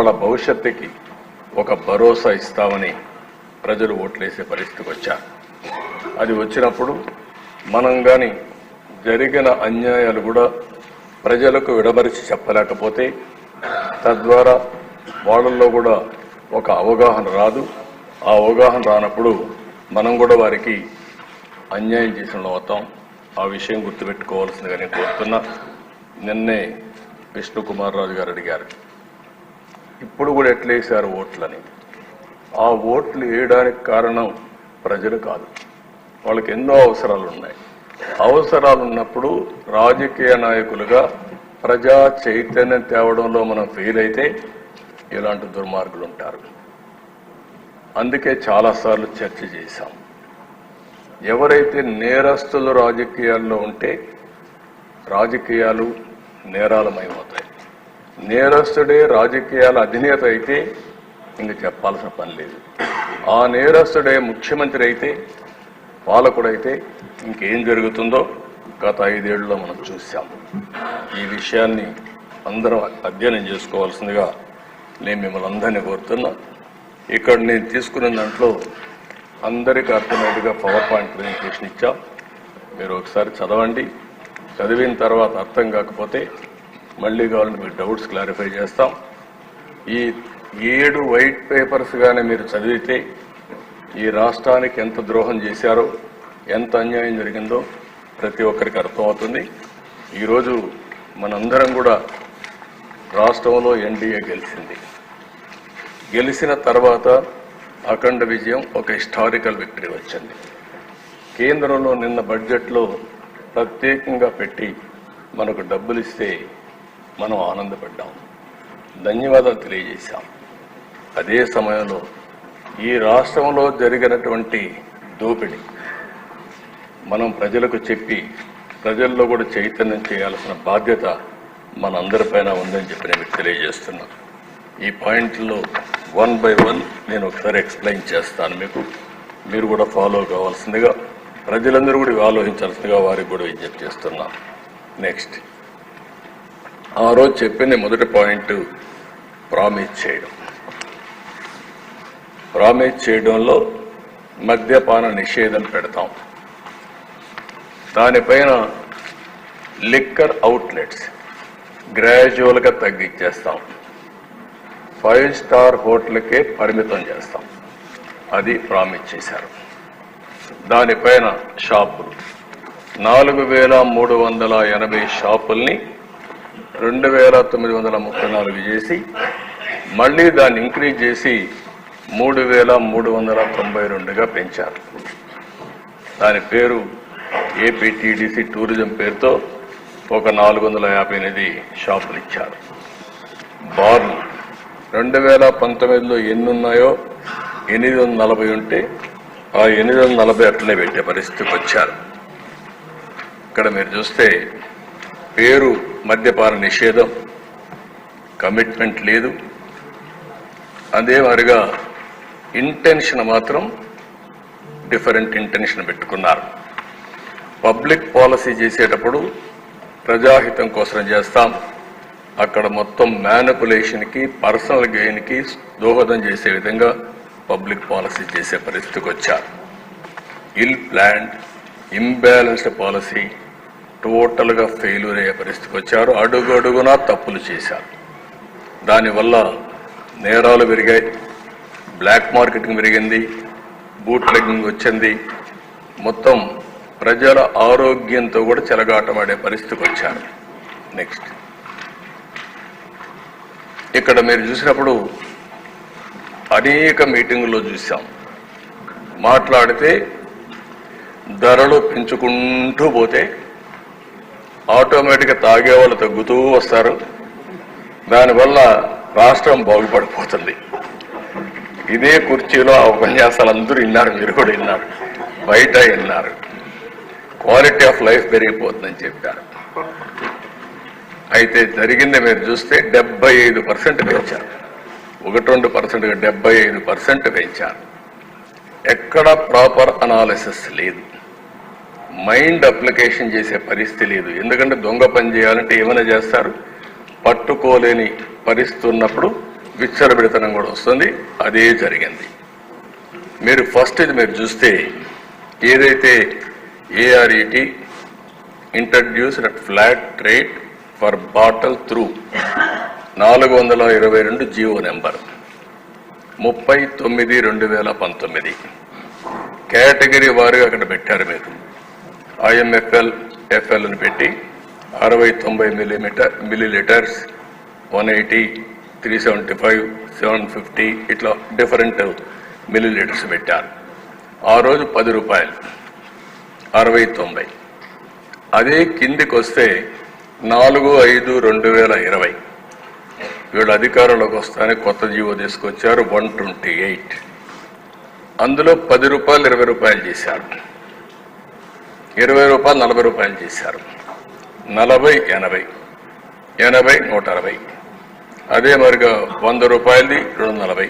వాళ్ళ భవిష్యత్తుకి ఒక భరోసా ఇస్తామని ప్రజలు ఓట్లేసే పరిస్థితికి వచ్చారు. అది వచ్చినప్పుడు మనం కానీ జరిగిన అన్యాయాలు కూడా ప్రజలకు విడమరిచి చెప్పలేకపోతే తద్వారా వాళ్ళల్లో కూడా ఒక అవగాహన రాదు. ఆ అవగాహన రానప్పుడు మనం కూడా వారికి అన్యాయం చేసిన అవుతాం. ఆ విషయం గుర్తుపెట్టుకోవాల్సిందిగా నేను కోరుతున్నా. నిన్నే విష్ణుకుమార్ రాజు గారు అడిగారు, ఇప్పుడు కూడా ఎట్లేసారు ఓట్లని. ఆ ఓట్లు వేయడానికి కారణం ప్రజలు కాదు, వాళ్ళకి ఎన్నో అవసరాలు ఉన్నాయి. అవసరాలు ఉన్నప్పుడు రాజకీయ నాయకులుగా ప్రజా చైతన్యం తేవడంలో మనం ఫెయిల్ అయితే ఇలాంటి దుర్మార్గులు ఉంటారు. అందుకే చాలాసార్లు చర్చ చేశాం. ఎవరైతే నేరస్తులు రాజకీయాల్లో ఉంటే రాజకీయాలు నేరాలమయమవుతాయి. నేరస్తుడే రాజకీయాల అధినేత అయితే ఇంక చెప్పాల్సిన పని లేదు. ఆ నేరస్తుడే ముఖ్యమంత్రి అయితే, పాలకుడైతే ఇంకేం జరుగుతుందో గత 5 ఏళ్లలో మనం చూసాం. ఈ విషయాన్ని అందరం అధ్యయనం చేసుకోవాల్సిందిగా నేను మిమ్మల్ని అందరినీ కోరుతున్నా. ఇక్కడ నేను తీసుకున్న దాంట్లో అందరికీ అర్థమయ్యేట్టుగా పవర్ పాయింట్ ప్రెజెంటేషన్ ఇచ్చా. మీరు ఒకసారి చదవండి. చదివిన తర్వాత అర్థం కాకపోతే మళ్ళీ కావాలంటే మీరు డౌట్స్ క్లారిఫై చేస్తాం. ఈ 7 వైట్ పేపర్స్ గానే మీరు చదివితే ఈ రాష్ట్రానికి ఎంత ద్రోహం చేశారో, ఎంత అన్యాయం జరిగిందో ప్రతి ఒక్కరికి అర్థమవుతుంది. ఈరోజు మనందరం కూడా రాష్ట్రంలో ఎన్డీఏ గెలిచింది. గెలిచిన తర్వాత అఖండ విజయం, ఒక హిస్టారికల్ విక్టరీ వచ్చింది. కేంద్రంలో నిన్న బడ్జెట్లో ప్రత్యేకంగా పెట్టి మనకు డబ్బులు ఇస్తే మనం ఆనందపడ్డాం, ధన్యవాదాలు తెలియజేశాం. అదే సమయంలో ఈ రాష్ట్రంలో జరిగినటువంటి దోపిడీ మనం ప్రజలకు చెప్పి ప్రజల్లో కూడా చైతన్యం చేయాల్సిన బాధ్యత మనందరిపైన ఉందని చెప్పి నేను తెలియజేస్తున్నా. ఈ పాయింట్లో 1 by 1 నేను ఒకసారి ఎక్స్ప్లెయిన్ చేస్తాను మీకు. మీరు కూడా ఫాలో కావాల్సిందిగా, ప్రజలందరూ కూడా ఆలోచించాల్సిందిగా వారికి కూడా విజ్ఞప్తి చేస్తున్నాం. నెక్స్ట్, ఆ రోజు చెప్పింది మొదటి పాయింట్ ప్రామిస్ చేయడం. ప్రామిస్ చేయడంలో మద్యపాన నిషేధం పెడతాం. దానిపైన లిక్కర్ అవుట్లెట్స్ గ్రాడ్యువల్గా తగ్గించేస్తాం. 5 స్టార్ హోటల్కే పరిమితం చేస్తాం. అది ప్రామిస్ చేశారు. దానిపైన షాపులు 4,380 షాపుల్ని 2,934 చేసి మళ్ళీ దాన్ని ఇంక్రీజ్ చేసి 3,392గా పెంచారు. దాని పేరు ఏపీటీడీసీ టూరిజం పేరుతో ఒక 458 షాపులు ఇచ్చారు. బార్లు 2019లో ఎన్ని ఉన్నాయో 840 ఉంటే ఆ 840 అట్లనే పెట్టే పరిస్థితికి వచ్చారు. ఇక్కడ మీరు చూస్తే పేరు మద్యపాన నిషేధం, కమిట్మెంట్ లేదు. అదే మరిగా ఇంటెన్షన్ మాత్రం డిఫరెంట్ ఇంటెన్షన్ పెట్టుకున్నారు. పబ్లిక్ పాలసీ చేసేటప్పుడు ప్రజాహితం కోసం చేస్తాం. అక్కడ మొత్తం మ్యానిపులేషన్కి, పర్సనల్ గెయిన్కి దోహదం చేసే విధంగా పబ్లిక్ పాలసీ చేసే పరిస్థితికి వచ్చారు. ఇల్ ప్లాన్డ్, ఇంబ్యాలెన్స్డ్ పాలసీ టోటల్గా ఫెయిల్యూర్ అయ్యే పరిస్థితికి వచ్చారు. అడుగడుగునా తప్పులు చేశారు. దానివల్ల నేరాలు పెరిగాయి, బ్లాక్ మార్కెటింగ్ పెరిగింది, బూట్ లెగ్గింగ్ వచ్చింది. మొత్తం ప్రజల ఆరోగ్యంతో కూడా చెలగాటమాడే పరిస్థితికి వచ్చారు. నెక్స్ట్, ఇక్కడ మీరు చూసినప్పుడు అనేక మీటింగుల్లో చూసాం. మాట్లాడితే ధరలు పెంచుకుంటూ పోతే ఆటోమేటిక్గా తాగేవాళ్ళు తగ్గుతూ వస్తారు. దానివల్ల రాష్ట్రం బాగుపడిపోతుంది. ఇదే కుర్చీలో ఆ ఉపన్యాసాలు అందరూ విన్నారు, మీరు కూడా విన్నారు, బయట విన్నారు. క్వాలిటీ ఆఫ్ లైఫ్ పెరిగిపోతుందని చెప్పారు. అయితే జరిగింది మీరు చూస్తే 75% పెంచారు. 1-2%గా 75% పెంచారు. ఎక్కడ ప్రాపర్ అనాలిసిస్ లేదు, మైండ్ అప్లికేషన్ చేసే పరిస్థితి లేదు. ఎందుకంటే దొంగ పని చేయాలంటే ఏమైనా చేస్తారు, పట్టుకోలేని పరిస్థితి ఉన్నప్పుడు విచ్చలబిడితనం కూడా వస్తుంది. అదే జరిగింది. మీరు ఫస్ట్ ఇది మీరు చూస్తే ఏదైతే ARET introduced at flat rate for bottle through 422 GO number 30/9/2019 category వారుగా అక్కడ పెట్టారు. మీరు ఐఎంఎఫ్ఎల్ ఎఫ్ఎల్ని పెట్టి 60-90 మిల్లీలీటర్స్ 180, 375, 750 ఇట్లా డిఫరెంట్ మిల్లీలీటర్స్ పెట్టారు. ఆ రోజు 10 రూపాయలు 60-90. అదే కిందికి వస్తే 4/5/2020 వీళ్ళు అధికారంలోకి వస్తానే కొత్త జీవో తీసుకొచ్చారు 128. అందులో 10 రూపాయలు 20 రూపాయలు చేశారు, 20 రూపాయలు 40 రూపాయలు చేశారు, 40 80, 80 160. అదే మరిగా 100 రూపాయలది 240,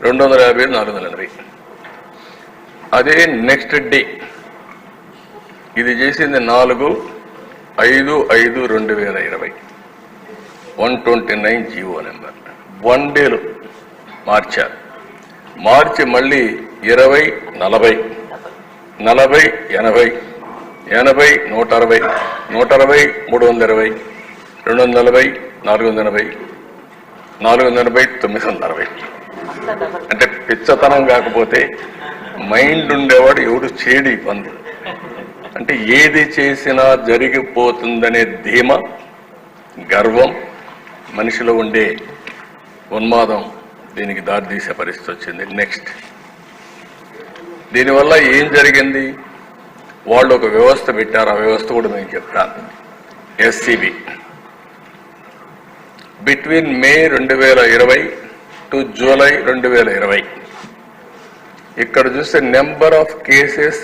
250 480. అదే నెక్స్ట్ డే ఇది చేసింది 4/5/2020 129 జీవో నెంబర్ 1 డేలో మార్చారు. మార్చి మళ్ళీ 20 40, 40 80, 80 160, 160 320, 240 480, 480 960. అంటే పిచ్చతనం కాకపోతే మైండ్ ఉండేవాడు ఎవడు చేడి పనులు. అంటే ఏది చేసినా జరిగిపోతుందనే ధీమ, గర్వం, మనిషిలో ఉండే ఉన్మాదం దీనికి దారితీసే పరిస్థితి వచ్చింది. నెక్స్ట్ దీనివల్ల ఏం జరిగింది? వాళ్ళు ఒక వ్యవస్థ పెట్టారు. ఆ వ్యవస్థ కూడా నేను చెప్తాను. SCB between May 2020 to July 2020 ఇక్కడ చూస్తే నెంబర్ ఆఫ్ కేసెస్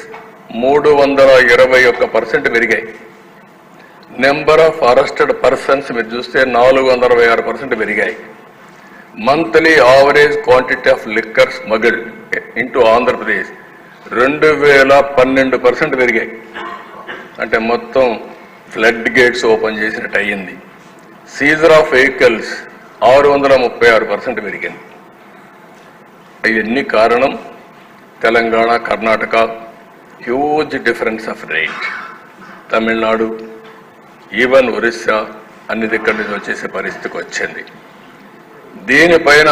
321% పెరిగాయి. నెంబర్ ఆఫ్ అరెస్టెడ్ పర్సన్స్ మీరు చూస్తే 426% పెరిగాయి. Monthly average quantity of liquor స్మగిల్డ్ into Andhra Pradesh 2012% పెరిగాయి. అంటే మొత్తం ఫ్లడ్ గేట్స్ ఓపెన్ చేసినట్టు అయ్యింది. సీజర్ ఆఫ్ వెహికల్స్ 636% పెరిగింది. ఇవన్నీ కారణం Telangana, Karnataka huge difference of rate. Tamil Nadu, even Orissa అన్ని దగ్గర నుంచి వచ్చేసే పరిస్థితికి వచ్చింది. దీనిపైన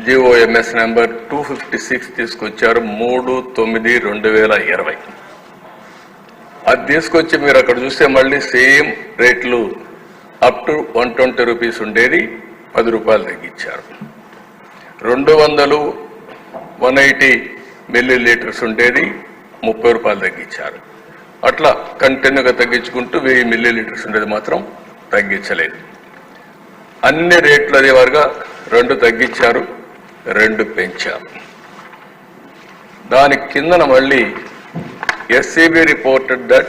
జీఓఎంఎస్ నెంబర్ 256 తీసుకొచ్చారు 3/9/2020. అది తీసుకొచ్చి మీరు అక్కడ చూస్తే మళ్ళీ సేమ్ రేట్లు అప్ టు 120 రూపీస్ ఉండేది 10 రూపాయలు తగ్గించారు. 200 180 మిల్లీలీటర్స్ ఉండేది 30 రూపాయలు తగ్గించారు. అట్లా కంటిన్యూగా తగ్గించుకుంటూ 1000 మిల్లీలీటర్స్ ఉండేది మాత్రం తగ్గించలేదు. అన్ని రేట్లు అదే వారుగా 2 తగ్గించారు, 2 పెంచారు. దాని కిందన మళ్ళీ SCB reported that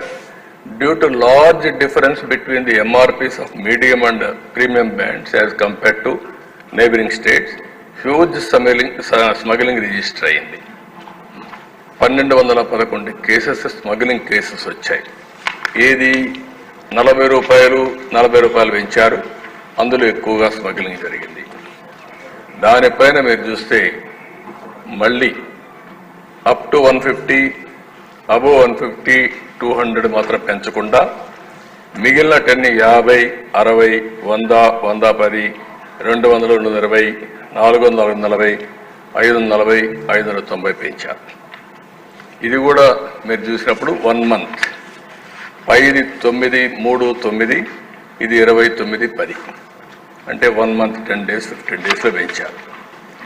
due to large difference between the MRPs of medium and premium bands as compared to neighboring states, huge smuggling register అయింది. 1211 కేసెస్ స్మగ్లింగ్ కేసెస్ వచ్చాయి. ఏది 40 రూపాయలు 40 రూపాయలు పెంచారు, అందులో ఎక్కువగా స్మగ్లింగ్ జరిగింది. దానిపైన మీరు చూస్తే మళ్ళీ అప్ టు 150, అబోవ్ 150, 200 మాత్రం పెంచకుండా మిగిలిన 10 50, 60, 100, 110, 200, 220, 400, 440, 540, 590 పెంచారు. ఇది కూడా మీరు చూసినప్పుడు 1 మంత్ 10 9 3 9 ఇది 29 10 అంటే 1 మంత్ 10 days 15 daysలో పెంచారు.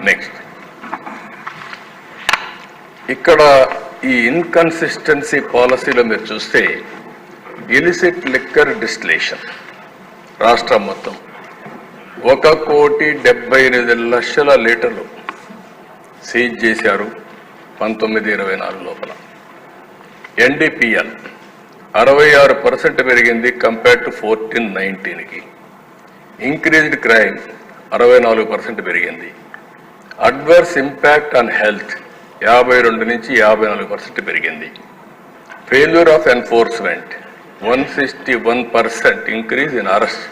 నెక్స్ట్ ఇక్కడ ఈ ఇన్కన్సిస్టెన్సీ పాలసీలో మీరు చూస్తే ఇలిసిట్ లిక్కర్ డిస్టిలేషన్ రాష్ట్రం మొత్తం 1,78,00,000 లీటర్లు సీజ్ చేశారు 1924 లోపల. ఎన్డీపీఎల్ 66% పెరిగింది కంపేర్ టు 14-19కి. ఇంక్రీజ్డ్ క్రైమ్ 64% పెరిగింది. అడ్వర్స్ ఇంపాక్ట్ ఆన్ హెల్త్ 52 నుంచి 54% పెరిగింది. Failure of enforcement 161% increase in arrest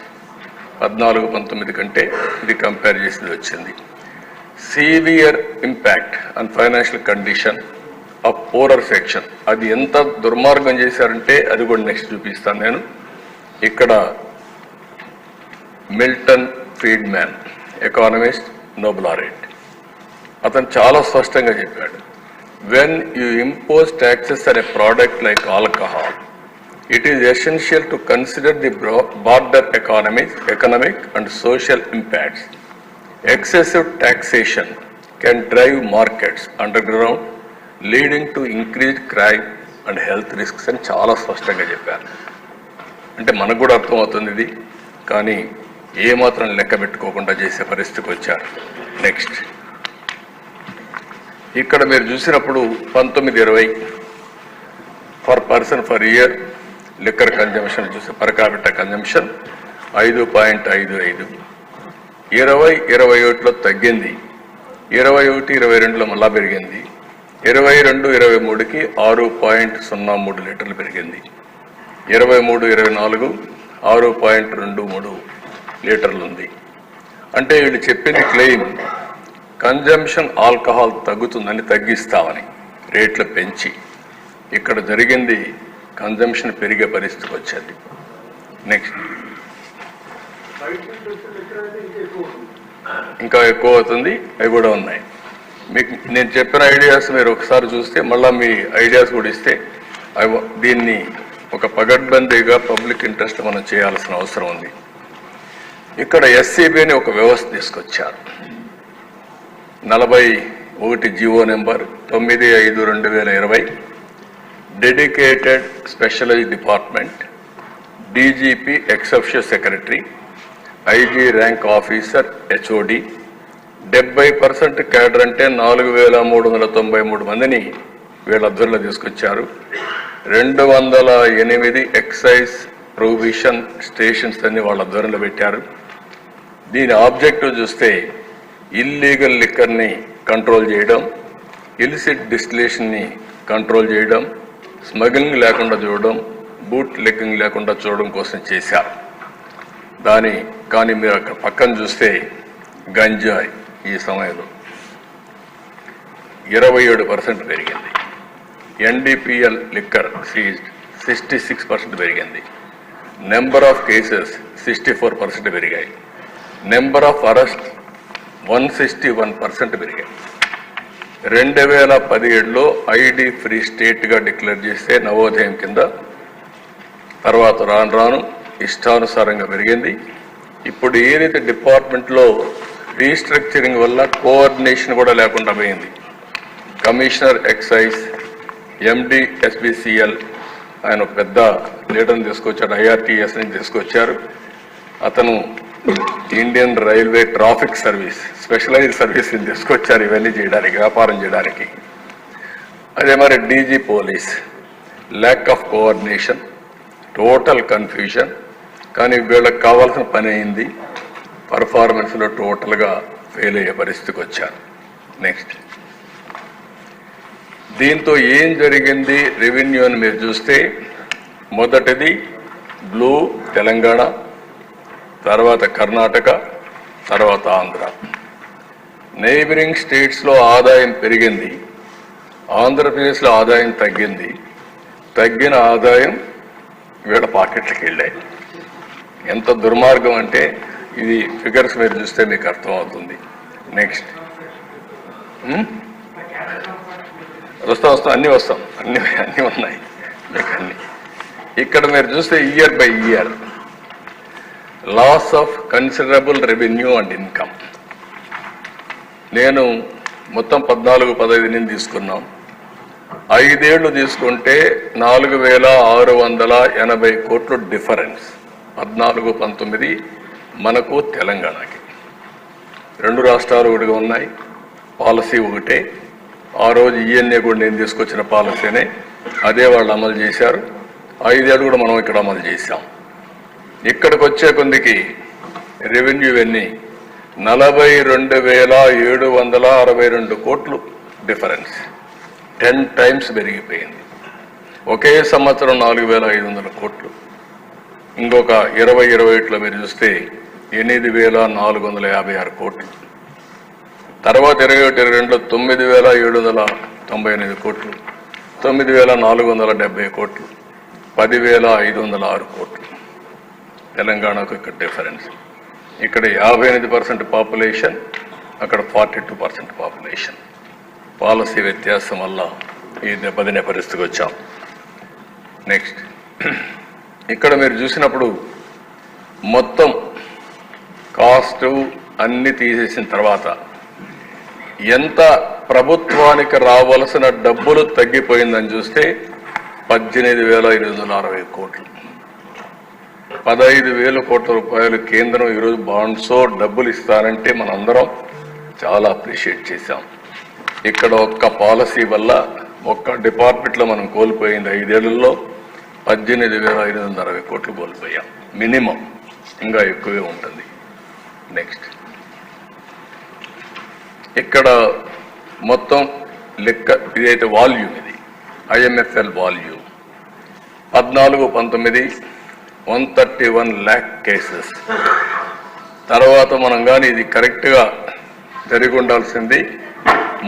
14-19 కంటే ఇది కంపేర్ చేసింది వచ్చింది. Severe impact on financial condition of poorer section, అది ఎంత దుర్మార్గం చేశారంటే అది కూడా నెక్స్ట్ చూపిస్తాను నేను. ఇక్కడ Milton Friedman economist, Nobel laureate, అతను చాలా స్పష్టంగా చెప్పాడు, when you impose taxes on a product like alcohol, it is essential to consider the broader economic and social impacts. Excessive taxation can drive markets underground, leading to increased crime and health risks అని చాలా స్పష్టంగా చెప్పారు. అంటే మనకు కూడా అర్థమవుతుంది ఇది, కానీ ఏమాత్రం లెక్క పెట్టుకోకుండా చేసే పరిస్థితికి వచ్చారు. నెక్స్ట్ ఇక్కడ మీరు చూసినప్పుడు 19-20 for person for year liquor consumption చూస్తే పర్ క్యాపిటల్ కన్జంప్షన్ 5.55, 20-21లో తగ్గింది, 21-22లో మళ్ళా పెరిగింది, 22-23కి 6.03 లీటర్లు పెరిగింది, 23-24 6.23 లీటర్లు ఉంది. అంటే వీళ్ళు చెప్పింది క్లెయిమ్ కన్జంప్షన్ ఆల్కహాల్ తగ్గుతుందని, తగ్గిస్తామని రేట్లు పెంచి, ఇక్కడ జరిగింది కన్జంప్షన్ పెరిగే పరిస్థితికి వచ్చింది. నెక్స్ట్ ఇంకా ఎక్కువ అవుతుంది, అవి కూడా ఉన్నాయి. మీకు నేను చెప్పిన ఐడియాస్ మీరు ఒకసారి చూస్తే మళ్ళీ మీ ఐడియాస్ కూడా ఇస్తే దీన్ని ఒక పగడ్బందీగా పబ్లిక్ ఇంట్రెస్ట్ మనం చేయాల్సిన అవసరం ఉంది. ఇక్కడ ఎస్సీబీ అని ఒక వ్యవస్థ తీసుకొచ్చారు. 41 GO number 95/2020, dedicated specialised department, DGP ఎక్సెప్షియల్ secretary, IG rank officer, HOD, 70% cadre అంటే 4393 మందిని వీళ్ళ అధ్వర్యంలో తీసుకొచ్చారు. 208 ఎక్సైజ్ ప్రొవిషన్ స్టేషన్స్ అన్ని వాళ్ళ అధ్వర్యంలో పెట్టారు. దీని ఆబ్జెక్టివ్ చూస్తే ఇల్లీగల్ లిక్కర్ని కంట్రోల్ చేయడం, ఇలిసిట్ డిస్టిలేషన్ని కంట్రోల్ చేయడం, స్మగ్లింగ్ లేకుండా చూడడం, బూట్ లెగ్గింగ్ లేకుండా చూడడం కోసం చేశారు. కానీ మీరు అక్కడ పక్కన చూస్తే గంజాయి ఈ సమయంలో 27% పెరిగింది, ఎన్డీపీఎల్ లిక్కర్ సీజ్డ్ 66% పెరిగింది, నెంబర్ ఆఫ్ కేసెస్ 64% పెరిగాయి, నెంబర్ ఆఫ్ అరెస్ట్ 161% పెరిగాయి. 2017లో ఐడి ఫ్రీ స్టేట్గా డిక్లేర్ చేస్తే నవోదయం కింద, తర్వాత రాను రాను ఇష్టానుసారంగా పెరిగింది. ఇప్పుడు ఏదైతే డిపార్ట్మెంట్లో రీస్ట్రక్చరింగ్ వల్ల కోఆర్డినేషన్ కూడా లేకుండా పోయింది. కమిషనర్ ఎక్సైజ్, ఎండి ఎస్బిసిఎల్ ఆయన ఒక పెద్ద లీడర్ని తీసుకొచ్చాడు, ఐఆర్టీఎస్ ని తీసుకొచ్చారు. అతను Indian railway traffic service specialised service తీసుకొచ్చారు ఇవన్నీ చేయడానికి, వ్యాపారం చేయడానికి. అదే మరి DG police, lack of coordination, total confusion. కానీ వీళ్ళకి కావాల్సిన పని అయింది, పర్ఫార్మెన్స్లో టోటల్గా ఫెయిల్ అయ్యే పరిస్థితికి వచ్చారు. నెక్స్ట్ దీంతో ఏం జరిగింది రెవెన్యూ అని మీరు చూస్తే, మొదటిది బ్లూ తెలంగాణ, తర్వాత కర్ణాటక, తర్వాత ఆంధ్ర. నైబరింగ్ స్టేట్స్లో ఆదాయం పెరిగింది, ఆంధ్రప్రదేశ్లో ఆదాయం తగ్గింది. తగ్గిన ఆదాయం వీళ్ళ పాకెట్లకి వెళ్ళాయి. ఎంత దుర్మార్గం అంటే ఇది ఫిగర్స్ మీరు చూస్తే మీకు అర్థమవుతుంది. నెక్స్ట్ వస్తాం అన్నీ వస్తాం, అన్నీ ఉన్నాయి మీకు అన్నీ. ఇక్కడ మీరు చూస్తే year by year loss of considerable revenue and income. నేను మొత్తం 14-15 తీసుకున్నాం. 5 ఏళ్ళు తీసుకుంటే 4,680 కోట్లు డిఫరెన్స్. 14-19 మనకు తెలంగాణకి 2 రాష్ట్రాలు ఒకటిగా ఉన్నాయి, పాలసీ ఒకటే. ఆ రోజు ఈఎన్ఏ కూడా నేను తీసుకొచ్చిన పాలసీనే, అదే వాళ్ళు అమలు చేశారు. 5 ఏళ్ళు కూడా మనం ఇక్కడ అమలు చేశాం. ఇక్కడికి వచ్చే కొందికి రెవెన్యూ ఎన్ని 42,762 కోట్లు డిఫరెన్స్, 10 టైమ్స్ పెరిగిపోయింది. ఒకే సంవత్సరం 4,500 కోట్లు. ఇంకొక 20-21లో మీరు చూస్తే 8,456 కోట్లు. తర్వాత 21-22లో 9,798 కోట్లు, 9,470 కోట్లు, 10,506 కోట్లు. తెలంగాణకు ఇక్కడ డిఫరెన్స్. ఇక్కడ 58% పాపులేషన్, అక్కడ 42% పాపులేషన్. పాలసీ వ్యత్యాసం వల్ల ఈ దెబ్బతినే పరిస్థితికి వచ్చాం. నెక్స్ట్, ఇక్కడ మీరు చూసినప్పుడు మొత్తం కాస్ట్ అన్ని తీసేసిన తర్వాత ఎంత ప్రభుత్వానికి రావాల్సిన డబ్బులు తగ్గిపోయిందని చూస్తే 18,860 కోట్లు. 15,000 కోట్ల రూపాయలు కేంద్రం ఈరోజు బాండ్సో డబ్బులు ఇస్తానంటే మనందరం చాలా అప్రిషియేట్ చేశాం. ఇక్కడ ఒక్క పాలసీ వల్ల ఒక్క డిపార్ట్మెంట్లో మనం కోల్పోయింది 5 ఏళ్లలో 18,560 కోట్లు కోల్పోయాం. మినిమం, ఇంకా ఎక్కువే ఉంటుంది. నెక్స్ట్, ఇక్కడ మొత్తం లెక్క ఇదైతే వాల్యూమ్, ఇది IMFL వాల్యూమ్ 14-19 131 lakh కేసెస్. తర్వాత మనం కానీ ఇది కరెక్ట్గా జరిగి ఉండాల్సింది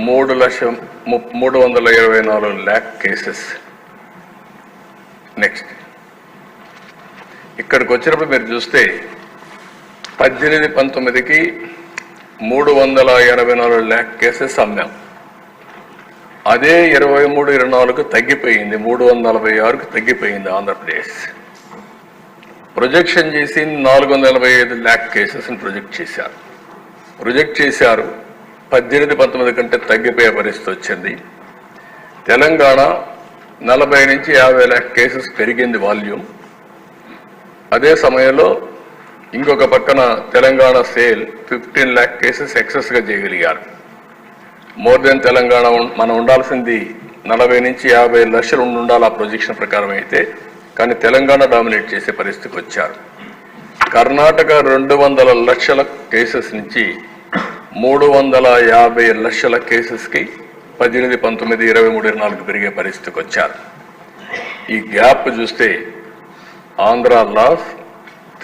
3,324 lakh కేసెస్. నెక్స్ట్, ఇక్కడికి వచ్చినప్పుడు మీరు చూస్తే 18-19కి 384 lakh కేసెస్ అమ్మాం. అదే 23-24కు తగ్గిపోయింది, 346కు తగ్గిపోయింది ఆంధ్రప్రదేశ్. ప్రొజెక్షన్ చేసి 485 lakh కేసెస్ని ప్రొజెక్ట్ చేశారు. 18-19 కంటే తగ్గిపోయే పరిస్థితి వచ్చింది. తెలంగాణ 40-50 lakh కేసెస్ పెరిగింది వాల్యూమ్. అదే సమయంలో ఇంకొక పక్కన తెలంగాణ సేల్ 15 lakh కేసెస్ ఎక్సెస్గా చేయగలిగారు. మోర్ దెన్ తెలంగాణ మనం ఉండాల్సింది 40-50 లక్షలు ఉండాలి ఆ ప్రొజెక్షన్ ప్రకారం అయితే, కానీ తెలంగాణ డామినేట్ చేసే పరిస్థితికి వచ్చారు. కర్ణాటక 200 లక్షల కేసెస్ నుంచి 350 లక్షల కేసెస్కి 18, 19, 23, 24 పెరిగే పరిస్థితికి వచ్చారు. ఈ గ్యాప్ చూస్తే Andhra loss,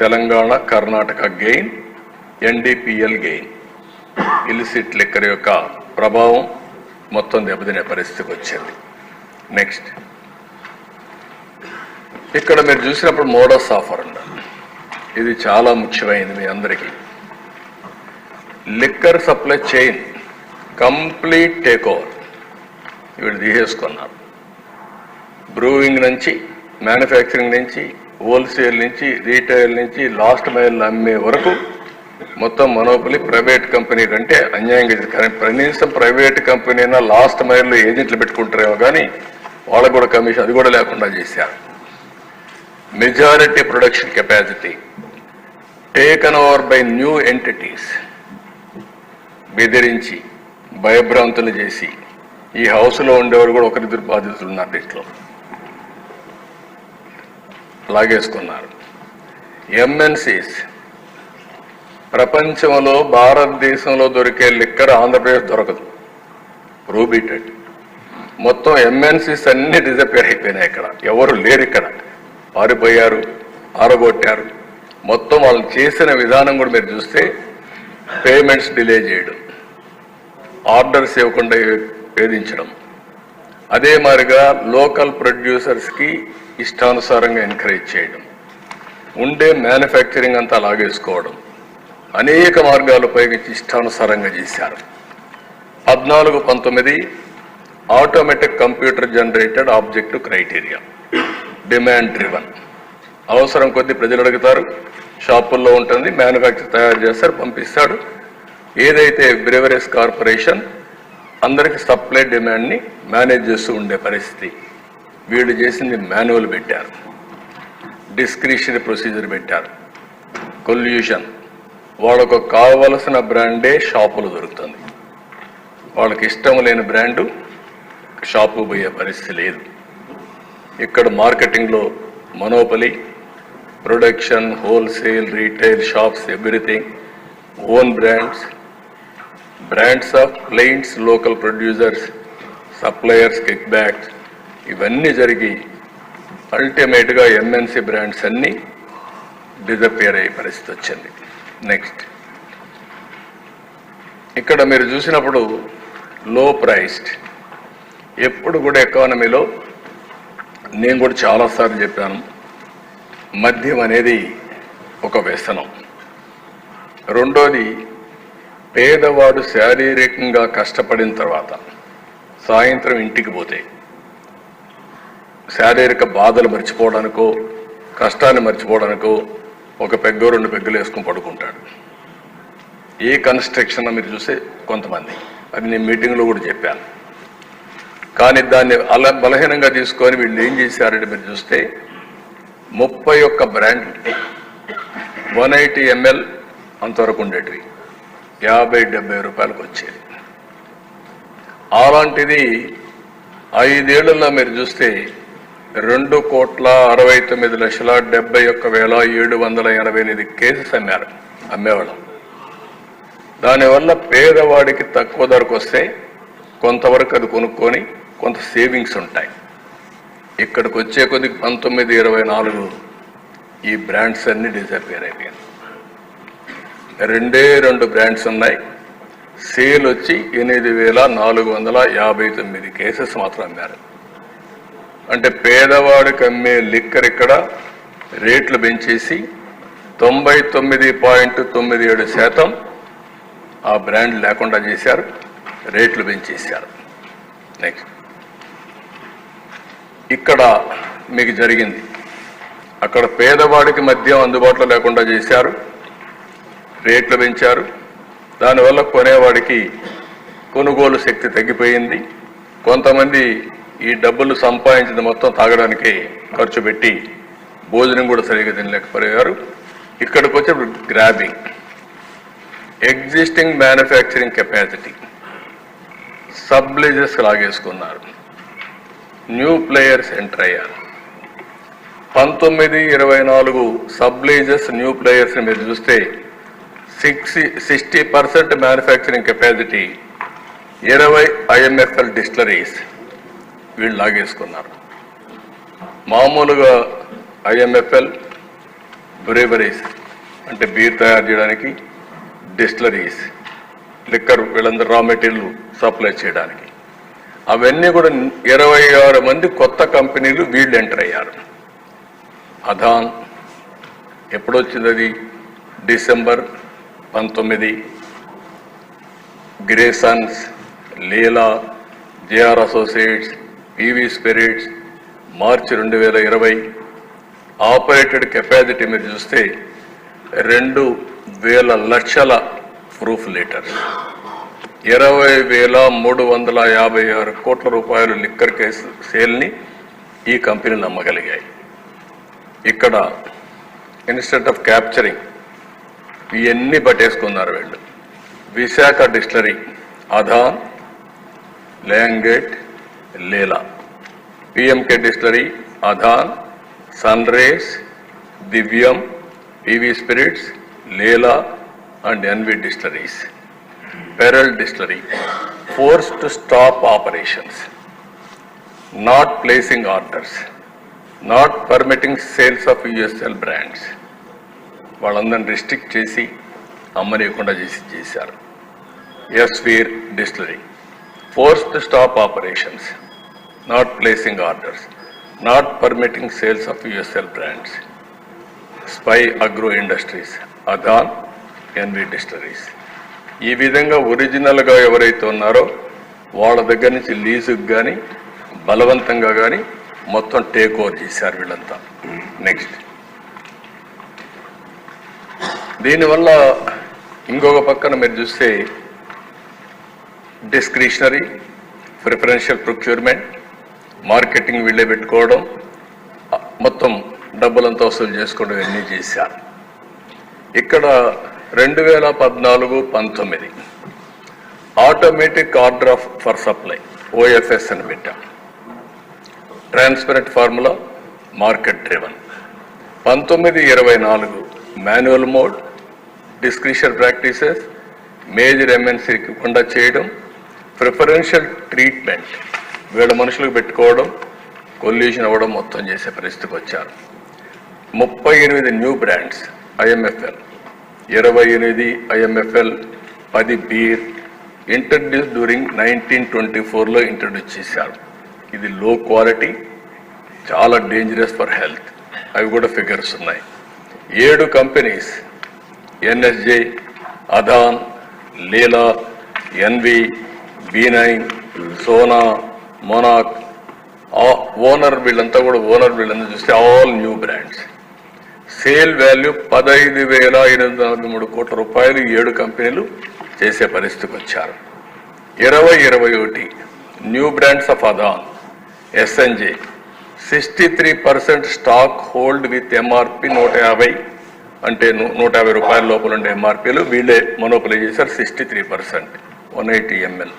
Telangana, Karnataka gain, NDPL gain. Illicit liquor యొక్క ప్రభావం మొత్తం దెబ్బతినే పరిస్థితికి వచ్చింది. నెక్స్ట్, ఇక్కడ మీరు చూసినప్పుడు మోడస్ ఆఫర్ ఉండాలి. ఇది చాలా ముఖ్యమైనది మీ అందరికీ. Liquor supply chain complete take over వీళ్ళు తీసేసుకున్నారు. బ్రూయింగ్ నుంచి, మ్యానుఫ్యాక్చరింగ్ నుంచి, హోల్సేల్ నుంచి, రీటైల్ నుంచి, లాస్ట్ మైల్ అమ్మే వరకు మొత్తం మనోపలి ప్రైవేట్ కంపెనీ కంటే అన్యాయంగా. కనీసం ప్రైవేట్ కంపెనీ అయినా లాస్ట్ మైల్లో ఏజెంట్లు పెట్టుకుంటారేమో కానీ వాళ్ళకు కూడా కమిషన్ అది కూడా లేకుండా చేశారు. Majority production capacity taken over by new entities. బెదిరించి, భయభ్రాంతులు చేసి, ఈ హౌస్లో ఉండేవారు కూడా ఒకరిద్దరు బాధితులు ఉన్నారు, దీంట్లో లాగేసుకున్నారు. MNCs ప్రపంచంలో భారతదేశంలో దొరికే లిక్కర్ ఆంధ్రప్రదేశ్ దొరకదు, ప్రూబిటెడ్. మొత్తం MNCs అన్ని డిజపేర్ అయిపోయినాయి. ఇక్కడ ఎవరు లేరు, ఇక్కడ పారిపోయారు, ఆరగొట్టారు. మొత్తం వాళ్ళు చేసిన విధానం కూడా మీరు చూస్తే పేమెంట్స్ డిలే చేయడం, ఆర్డర్స్ ఇవ్వకుండా వేధించడం, అదే మాదిరిగా లోకల్ ప్రొడ్యూసర్స్కి ఇష్టానుసారంగా ఎంకరేజ్ చేయడం, ఉండే మ్యానుఫ్యాక్చరింగ్ అంతా లాగేసుకోవడం, అనేక మార్గాలు ఉపయోగించి ఇష్టానుసారంగా చేశారు. 14-19 automatic computer generated objective criteria, demand driven. అవసరం కొద్దీ ప్రజలు అడుగుతారు, షాపుల్లో ఉంటుంది, మ్యానుఫ్యాక్చర్ తయారు చేస్తారు, పంపిస్తాడు. ఏదైతే బ్రెవరీస్ కార్పొరేషన్ అందరికి సప్లై డిమాండ్ని మేనేజ్ చేస్తూ ఉండే పరిస్థితి. వీళ్ళు చేసింది మాన్యువల్ పెట్టారు, డిస్క్రిషనరీ ప్రొసీజర్ పెట్టారు, కొల్యూషన్. వాళ్ళకు కావలసిన బ్రాండే షాపులు దొరుకుతుంది, వాళ్ళకి ఇష్టం లేని బ్రాండు షాపు పోయే పరిస్థితి లేదు. ఇక్కడ మార్కెటింగ్లో monopoly, production, wholesale, retail shops, everything own brands, brands of clients, local producers, suppliers, kickbacks, ఇవన్నీ జరిగి అల్టిమేట్గా MNC బ్రాండ్స్ అన్నీ డిజపేర్ అయ్యే పరిస్థితి వచ్చింది. నెక్స్ట్, ఇక్కడ మీరు చూసినప్పుడు లో ప్రైస్డ్, ఎప్పుడు కూడా ఎకానమీలో నేను కూడా చాలాసార్లు చెప్పాను, మద్యం అనేది ఒక వ్యసనం. రెండోది, పేదవాడు శారీరకంగా కష్టపడిన తర్వాత సాయంత్రం ఇంటికి పోతే శారీరక బాధలు మర్చిపోవడానికో కష్టాన్ని మర్చిపోవడానికో ఒక పెగ్గో 2 పెగ్గులు వేసుకుని పడుకుంటాడు. ఏ కన్స్ట్రక్షన్ మీరు చూస్తే కొంతమంది, అది నేను మీటింగ్లో కూడా చెప్పాను. కానీ దాన్ని అలా బలహీనంగా తీసుకొని వీళ్ళు ఏం చేశారంటే మీరు చూస్తే 31 బ్రాండ్ 180 ml అంతవరకు ఉండేటివి 50-70 రూపాయలకు వచ్చేది. అలాంటిది 5 ఏళ్లలో మీరు చూస్తే 2,69,71,788 కేసెస్ అమ్మేవాళ్ళం. దానివల్ల పేదవాడికి తక్కువ ధరకు వస్తే కొంతవరకు అది కొనుక్కొని కొంత సేవింగ్స్ ఉంటాయి. ఇక్కడికి వచ్చే కొద్దికి 1924 ఈ బ్రాండ్స్ అన్ని డిసపియర్ అయిపోయాయి. 2 బ్రాండ్స్ ఉన్నాయి. సేల్ వచ్చి 8,459 కేసెస్ మాత్రం అమ్మారు. అంటే పేదవాడికి అమ్మే లిక్కర్ ఇక్కడ రేట్లు పెంచేసి 99.97% ఆ బ్రాండ్ లేకుండా చేశారు, రేట్లు పెంచేశారు. నెక్స్ట్, ఇక్కడ మీకు జరిగింది, అక్కడ పేదవాడికి మద్యం అందుబాటులో లేకుండా చేశారు, రేట్లు పెంచారు. దానివల్ల కొనేవాడికి కొనుగోలు శక్తి తగ్గిపోయింది. కొంతమంది ఈ డబ్బులు సంపాదించింది మొత్తం తాగడానికి ఖర్చు పెట్టి భోజనం కూడా సరిగా తినలేకపోయారు. ఇక్కడికి వచ్చే grabbing, existing manufacturing capacity, subleases లాగేసుకున్నారు, న్యూ ప్లేయర్స్ ఎంటర్ అయ్యారు. 19-24 సబ్లీజెస్ న్యూ ప్లేయర్స్ మీరు చూస్తే 60% మ్యానుఫ్యాక్చరింగ్ కెపాసిటీ 20 IMFL డిస్టిలరీస్ వీళ్ళు లాగేసుకున్నారు. మామూలుగా IMFL బ్రేవరీస్ అంటే బీర్ తయారు చేయడానికి, డిస్టిలరీస్ లిక్కర్ వీళ్ళందరూ రా మెటీరియల్ సప్లై చేయడానికి, అవన్నీ కూడా 26 మంది కొత్త కంపెనీలు వీళ్ళు ఎంటర్ అయ్యారు. అదాన్ ఎప్పుడొచ్చింది? అది డిసెంబర్ 19. గ్రేసన్స్, లీలా, JR అసోసియేట్స్, PV స్పిరిట్స్ మార్చి 2020. ఆపరేటెడ్ కెపాసిటీ మీరు చూస్తే 2,000 లక్షల ప్రూఫ్ లీటర్స్, 20,356 కోట్ల రూపాయలు లిక్కర్ కేసు సేల్ని ఈ కంపెనీలు నమ్మగలిగాయి. ఇక్కడ ఇన్స్టెడ్ ఆఫ్ క్యాప్చరింగ్ ఇవన్నీ పట్టేసుకున్నారు వీళ్ళు. విశాఖ డిస్టిలరీ, అదాన్, ల్యాంగేట్, Leela. PMK distillery, Adan, sun rays, Divyam, PV spirits, Leela and NV distilleries. Pearl distillery forced to stop operations, not placing orders, not permitting sales of USL brands. వాళ్ళందరిని రిస్ట్రిక్ట్ చేసి అమ్మనీయకుండా చేశారు. ఎస్వీర్ distillery forced to stop operations, not placing orders, not permitting sales of USL brands. Spy agro industries, Adan, NV distilleries. ఈ విధంగా ఒరిజినల్గా ఎవరైతే ఉన్నారో వాళ్ళ దగ్గర నుంచి లీజుకు కానీ బలవంతంగా కానీ మొత్తం టేక్ ఓవర్ చేశారు వీళ్ళంతా. నెక్స్ట్, దీనివల్ల ఇంకొక పక్కన మీరు చూస్తే డిస్క్రిషనరీ, ప్రిఫరెన్షియల్ ప్రొక్యూర్మెంట్, మార్కెటింగ్ వీళ్ళే పెట్టుకోవడం, మొత్తం డబ్బులంతా వసూలు చేసుకోవడం ఇవన్నీ చేశారు. ఇక్కడ 2014-19 automatic order for supply OFS అని పెట్టాం. Transparent formula, market driven. 19-24 manual mode, discretion practices, major MNCకి కుండా చేయడం, ప్రిఫరెన్షియల్ ట్రీట్మెంట్ వీళ్ళ మనుషులకు పెట్టుకోవడం, కొల్యూషన్ అవ్వడం మొత్తం చేసే పరిస్థితికి వచ్చారు. 38 new brands IMFL, 28 IMFL, 10 beer introduce during 1924లో ఇంట్రడ్యూస్ చేశారు. ఇది లో క్వాలిటీ, చాలా డేంజరస్ ఫర్ హెల్త్. అవి కూడా ఫిగర్స్ ఉన్నాయి. 7 companies NSJ, Adan, Leela, NV, B9, Sona, మోనాక్, ఓనర్ వీళ్ళంతా చూస్తే all new brands. Sale value 15,843 కోట్ల రూపాయలు 7 కంపెనీలు చేసే పరిస్థితికి వచ్చారు. 2021 new brands of Adan, SNJ 63% stock hold with MRP 150, అంటే 150 రూపాయల లోపల ఉండే MRPలు వీళ్ళే మొనోపలీ చేశారు. 63%, 180 ml.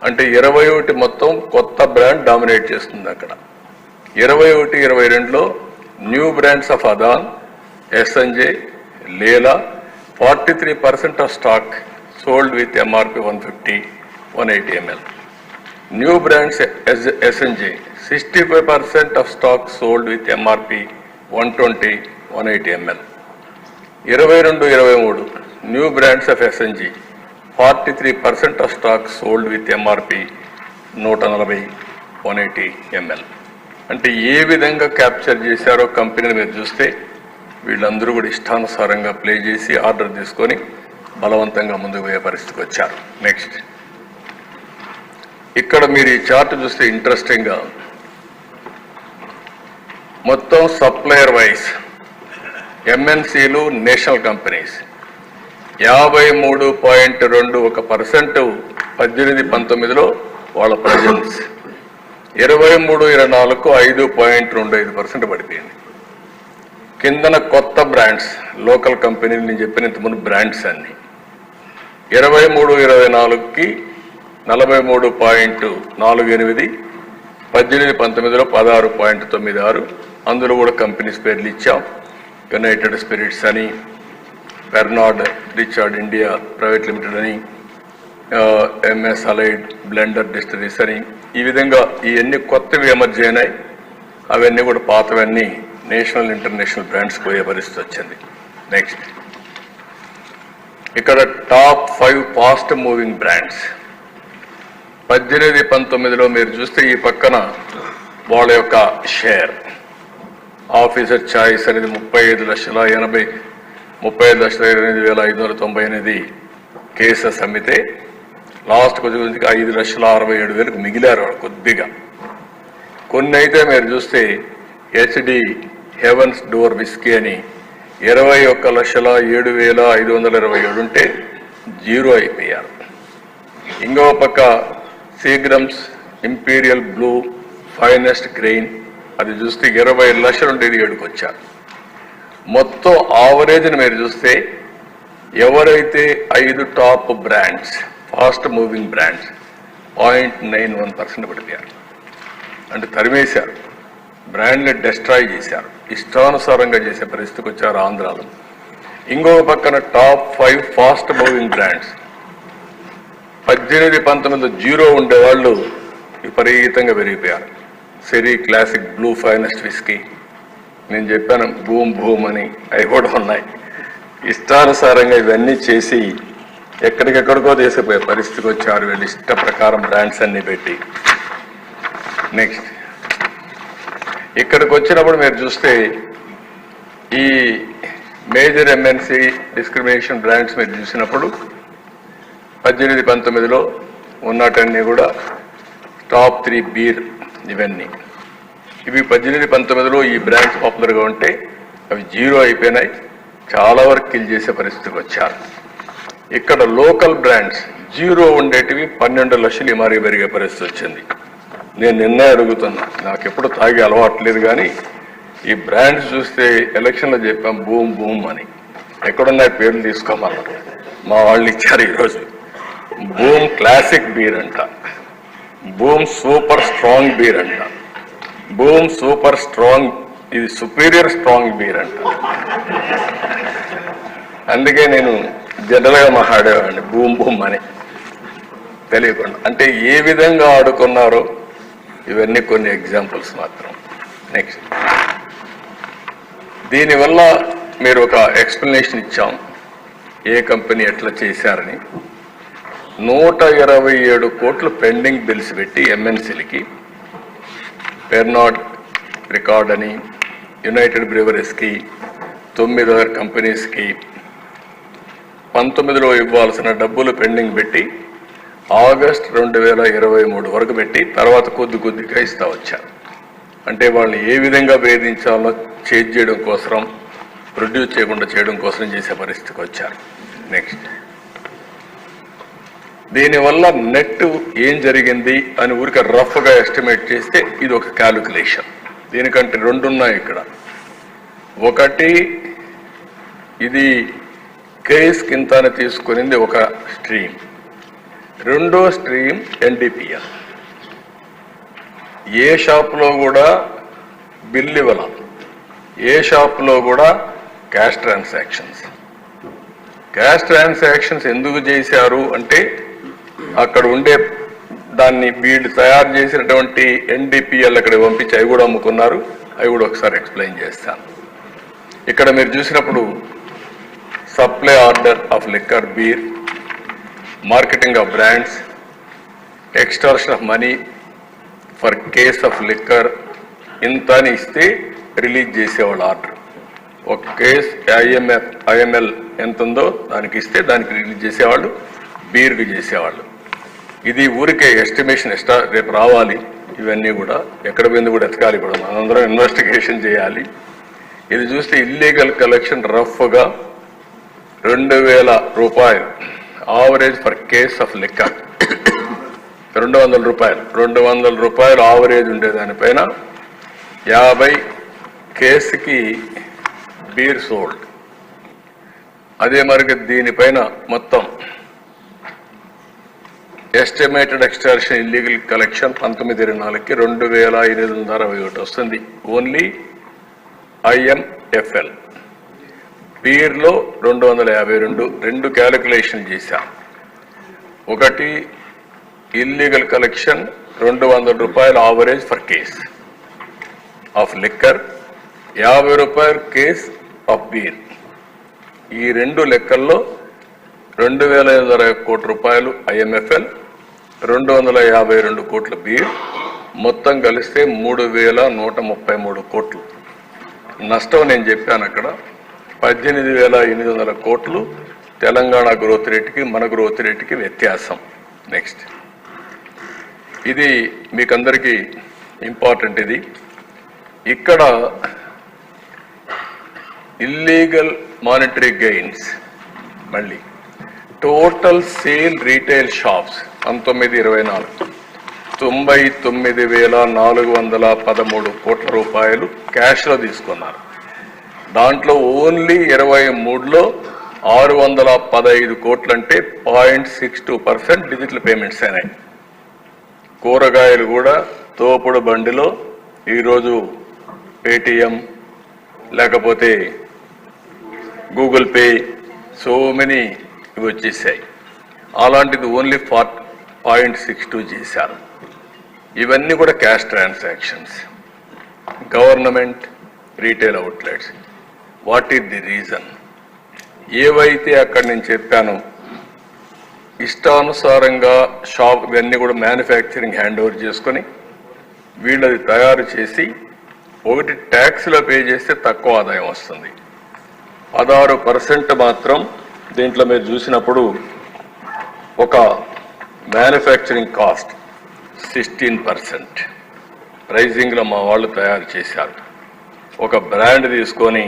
అంటే 21 మొత్తం కొత్త బ్రాండ్ డామినేట్ చేస్తుంది అక్కడ. 21, 22లో new brands of Adan, SNJ, Leela 43% of stock sold with MRP 150, 180 ml. New brands SNJ 65% of stock sold with MRP 120, 180 ml. 22, 23 new brands of SNG 43% of stock sold with MRP 140, 180 ml. అంటే ఏ విధంగా capture చేశారో కంపెనీని మీరు చూస్తే వీళ్ళందరూ కూడా ఇష్టానుసారంగా ప్లే చేసి ఆర్డర్ తీసుకొని బలవంతంగా ముందుకు పోయే పరిస్థితికి వచ్చారు. నెక్స్ట్, ఇక్కడ మీరు ఈ చార్ట్ చూస్తే ఇంట్రెస్టింగ్గా మొత్తం సప్లయర్ వైజ్ MNCలు, నేషనల్ కంపెనీస్ 53.21% 18-19లో వాళ్ళ ప్రజెన్స్. 23-24కు 5.25% పడిపోయింది. కిందన కొత్త బ్రాండ్స్, లోకల్ కంపెనీలు నేను చెప్పిన ఇంతకుముందు బ్రాండ్స్ అన్ని 23-24కి 43.48, 18-19లో 16.96. అందులో కూడా కంపెనీస్ పేర్లు ఇచ్చాం. యునైటెడ్ స్పిరిట్స్ అని, Bernard Richard India private limited అని, MS అలైడ్ బ్లెండర్ డిస్టిలరీస్ అని, ఈ విధంగా ఇవన్నీ కొత్తవి ఎమర్జీ అయినాయి. అవన్నీ కూడా పాతవన్నీ నేషనల్, ఇంటర్నేషనల్ బ్రాండ్స్ పోయే పరిస్థితి వచ్చింది. నెక్స్ట్, ఇక్కడ టాప్ 5 ఫాస్ట్ మూవింగ్ బ్రాండ్స్ 18-19లో మీరు చూస్తే ఈ పక్కన వాళ్ళ యొక్క షేర్ ఆఫీసర్ చాయిస్ అనేది 35,28,598 కేసెస్ అమ్మితే లాస్ట్ కొద్దిగా 5,67,000 మిగిలారు కొద్దిగా. కొన్ని అయితే మీరు చూస్తే HD హెవెన్స్ డోర్ విస్కీ అని 21,07,527 ఉంటే 0 అయిపోయారు. ఇంకో పక్క Seagram's imperial blue finest grain, అది చూస్తే 20 లక్షలు ఉండేది 7కి వచ్చారు. మొత్తం ఆవరేజ్ని మీరు చూస్తే ఎవరైతే 5 top brands, fast moving brands 0.91% పడిపోయారు. అంటే తరిమేశారు, బ్రాండ్ని డెస్ట్రాయ్ చేశారు, ఇష్టానుసారంగా చేసే పరిస్థితికి వచ్చారు ఆంధ్రాలో. ఇంకో పక్కన టాప్ 5 ఫాస్ట్ మూవింగ్ బ్రాండ్స్ 18-19లో 0 ఉండేవాళ్ళు విపరీతంగా పెరిగిపోయారు. సెరీ క్లాసిక్ బ్లూ ఫైనెస్ట్ విస్కీ, నేను చెప్పాను భూమ్ భూమ్ అని, అవి కూడా ఉన్నాయి. ఇష్టానుసారంగా ఇవన్నీ చేసి ఎక్కడికెక్కడికో తీసుకుపోయే పరిస్థితికి వచ్చారు వీళ్ళు ఇష్ట ప్రకారం బ్రాండ్స్ అన్ని పెట్టి. నెక్స్ట్, ఇక్కడికి వచ్చినప్పుడు మీరు చూస్తే ఈ మేజర్ MNC డిస్క్రిమినేషన్ బ్రాండ్స్ మీరు చూసినప్పుడు 18-19లో ఉన్నటన్నీ కూడా టాప్ 3 బీర్ ఇవన్నీ. ఇవి 18-19లో ఈ బ్రాండ్స్ పాపులర్గా ఉంటే అవి 0 అయిపోయినాయి, చాలా వరకు కిల్ చేసే పరిస్థితికి వచ్చారు. ఇక్కడ లోకల్ బ్రాండ్స్ 0 ఉండేటివి 12 లక్షలు మరీ పెరిగే పరిస్థితి వచ్చింది. నేను నిన్నే అడుగుతున్నా, నాకు ఎప్పుడు తాగే అలవాటు లేదు, కానీ ఈ బ్రాండ్స్ చూస్తే ఎలక్షన్లో చెప్పాం బూమ్ బూమ్ అని, ఎక్కడున్నాయి పేర్లు తీసుకోమన్నారు, మా వాళ్ళు ఇచ్చారు ఈరోజు. బూమ్ క్లాసిక్ బీర్ అంట, బూమ్ సూపర్ స్ట్రాంగ్ బీర్ అంట, బూమ్ సూపర్ స్ట్రాంగ్, ఇది సుపీరియర్ స్ట్రాంగ్ బీర్ అంట. అందుకే నేను జనరల్గా మాట్లాడేవాడిని బూమ్ బూమ్ అని తెలియకుండా. అంటే ఏ విధంగా ఆడుకున్నారో ఇవన్నీ కొన్ని ఎగ్జాంపుల్స్ మాత్రం. నెక్స్ట్, దీనివల్ల మీరు ఒక ఎక్స్ప్లెనేషన్ ఇచ్చాం. ఏ కంపెనీ ఎట్లా చేశారని 127 కోట్లు పెండింగ్ బిల్స్ పెట్టి ఎంఎన్సీలకి, పెర్నాడ్ రికార్డ్ అని, యునైటెడ్ బ్రీవరీస్కి, 9 కంపెనీస్కి 19లో ఇవ్వాల్సిన డబ్బులు పెండింగ్ పెట్టి ఆగస్ట్ 2023 వరకు పెట్టి తర్వాత కొద్దిగా ఇస్తా వచ్చారు. అంటే వాళ్ళని ఏ విధంగా వేధించాలో చేంజ్ చేయడం కోసం, ప్రొడ్యూస్ చేయకుండా చేయడం కోసం చేసే పరిస్థితికి వచ్చారు. నెక్స్ట్, దీనివల్ల నెట్ ఏం జరిగింది అని ఊరికే రఫ్గా ఎస్టిమేట్ చేస్తే ఇది ఒక క్యాలిక్యులేషన్. దీనికంటే 2 ఉన్నాయి ఇక్కడ. ఒకటి, ఇది కేస్ కింద తీసుకునింది ఒక స్ట్రీమ్. రెండో స్ట్రీమ్ ఎన్డీపీఎల్. ఏ షాప్లో కూడా బిల్ ఇవ్వాల, ఏ షాప్లో కూడా క్యాష్ ట్రాన్సాక్షన్స్. క్యాష్ ట్రాన్సాక్షన్స్ ఎందుకు చేశారు అంటే అక్కడ ఉండే దాన్ని వీళ్ళు తయారు చేసినటువంటి ఎన్డీపీఎల్ అక్కడ పంపించి అవి కూడా అమ్ముకున్నారు. అవి కూడా ఒకసారి ఎక్స్ప్లెయిన్ చేస్తాను. ఇక్కడ మీరు చూసినప్పుడు supply order of liquor, beer, marketing of brands, extortion of money for case of liquor ఇంత అని ఇస్తే రిలీజ్ చేసేవాళ్ళు ఆర్డర్. ఒక కేస్ ఐఎంఎల్ ఎంత ఉందో దానికి ఇస్తే దానికి రిలీజ్ చేసేవాళ్ళు, బీర్కి చేసేవాళ్ళు. ఇది ఊరికే ఎస్టిమేషన్ రేపు రావాలి. ఇవన్నీ కూడా ఎక్కడ పోయింది కూడా ఎతకాలి. ఇప్పుడు మనందరం ఇన్వెస్టిగేషన్ చేయాలి. ఇది చూస్తే ఇల్లీగల్ కలెక్షన్ రఫ్గా 2000 రూపాయలు average for case of liquor. 200 రూపాయలు, 200 రూపాయలు ఆవరేజ్ ఉండేదానిపైన 50 కేసుకి బీర్ సోల్డ్. అదే మరి దీనిపైన మొత్తం ఎస్టిమేటెడ్ ఎక్స్టార్షన్ ఇల్లీగల్ కలెక్షన్ 19/24కి 2861 వస్తుంది. Only IMFL. బీర్లో 252. 2 క్యాలిక్యులేషన్ చేశాం. ఒకటి, ఇల్లీగల్ కలెక్షన్ 200 రూపాయలు average for case of liquor, 50 రూపాయలు కేస్ ఆఫ్ బీర్. ఈ 2 లెక్కల్లో 2560 కోట్ల రూపాయలు ఐఎంఎఫ్ఎల్, 252 కోట్ల బీర్, మొత్తం కలిస్తే 3133 కోట్లు నష్టం. నేను చెప్పాను అక్కడ 18,800 కోట్లు తెలంగాణ గ్రోత్ రేటుకి మన గ్రోత్ రేటుకి వ్యత్యాసం. నెక్స్ట్, ఇది మీకందరికీ ఇంపార్టెంట్. ఇది ఇక్కడ ఇల్లీగల్ మానిటరీ గెయిన్స్, మళ్ళీ టోటల్ సేల్ రీటైల్ షాప్స్ 19/24 99,413 కోట్ల రూపాయలు క్యాష్లో తీసుకున్నారు. దాంట్లో ఓన్లీ 23లో 615 కోట్లు అంటే 0.62% డిజిటల్ పేమెంట్స్ అయినాయి. కూరగాయలు కూడా తోపుడు బండిలో ఈరోజు పేటిఎం లేకపోతే గూగుల్ పే, సో మెనీ ఇవి వచ్చేసాయి. అలాంటిది ఓన్లీ 0.62 చేశారు. ఇవన్నీ కూడా cash transactions. Government retail outlets. What is the reason? ఏవైతే అక్కడ నేను చెప్పాను ఇష్టానుసారంగా షాప్ ఇవన్నీ కూడా మ్యానుఫ్యాక్చరింగ్ హ్యాండ్ ఓవర్ చేసుకొని వీళ్ళది తయారు చేసి ఒకటి ట్యాక్స్లో పే చేస్తే తక్కువ ఆదాయం వస్తుంది. 16% మాత్రం దీంట్లో మీరు చూసినప్పుడు ఒక మ్యానుఫ్యాక్చరింగ్ కాస్ట్ 16% ప్రైజింగ్లో మా వాళ్ళు తయారు చేశారు. ఒక బ్రాండ్ తీసుకొని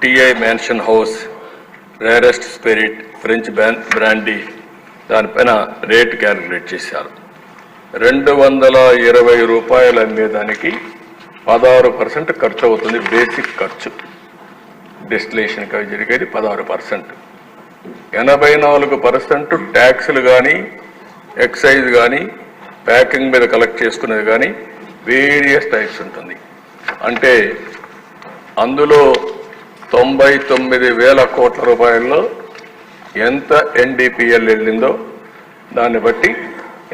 TI mansion house, rarest spirit, French brandy, దానిపైన రేట్ క్యాలిక్యులేట్ చేశారు. 220 రూపాయలు అమ్మేదానికి 16% ఖర్చు అవుతుంది. బేసిక్ ఖర్చు డెస్టిలేషన్కి అవి జరిగేది 16%. 84% ట్యాక్సులు కానీ ఎక్సైజ్ కానీ ప్యాకింగ్ మీద కలెక్ట్ చేసుకునేది కానీ వేరియస్ టైప్స్ ఉంటుంది. అంటే అందులో 99,000 కోట్ల రూపాయల్లో ఎంత ఎన్డీపీఎల్ వెళ్ళిందో దాన్ని బట్టి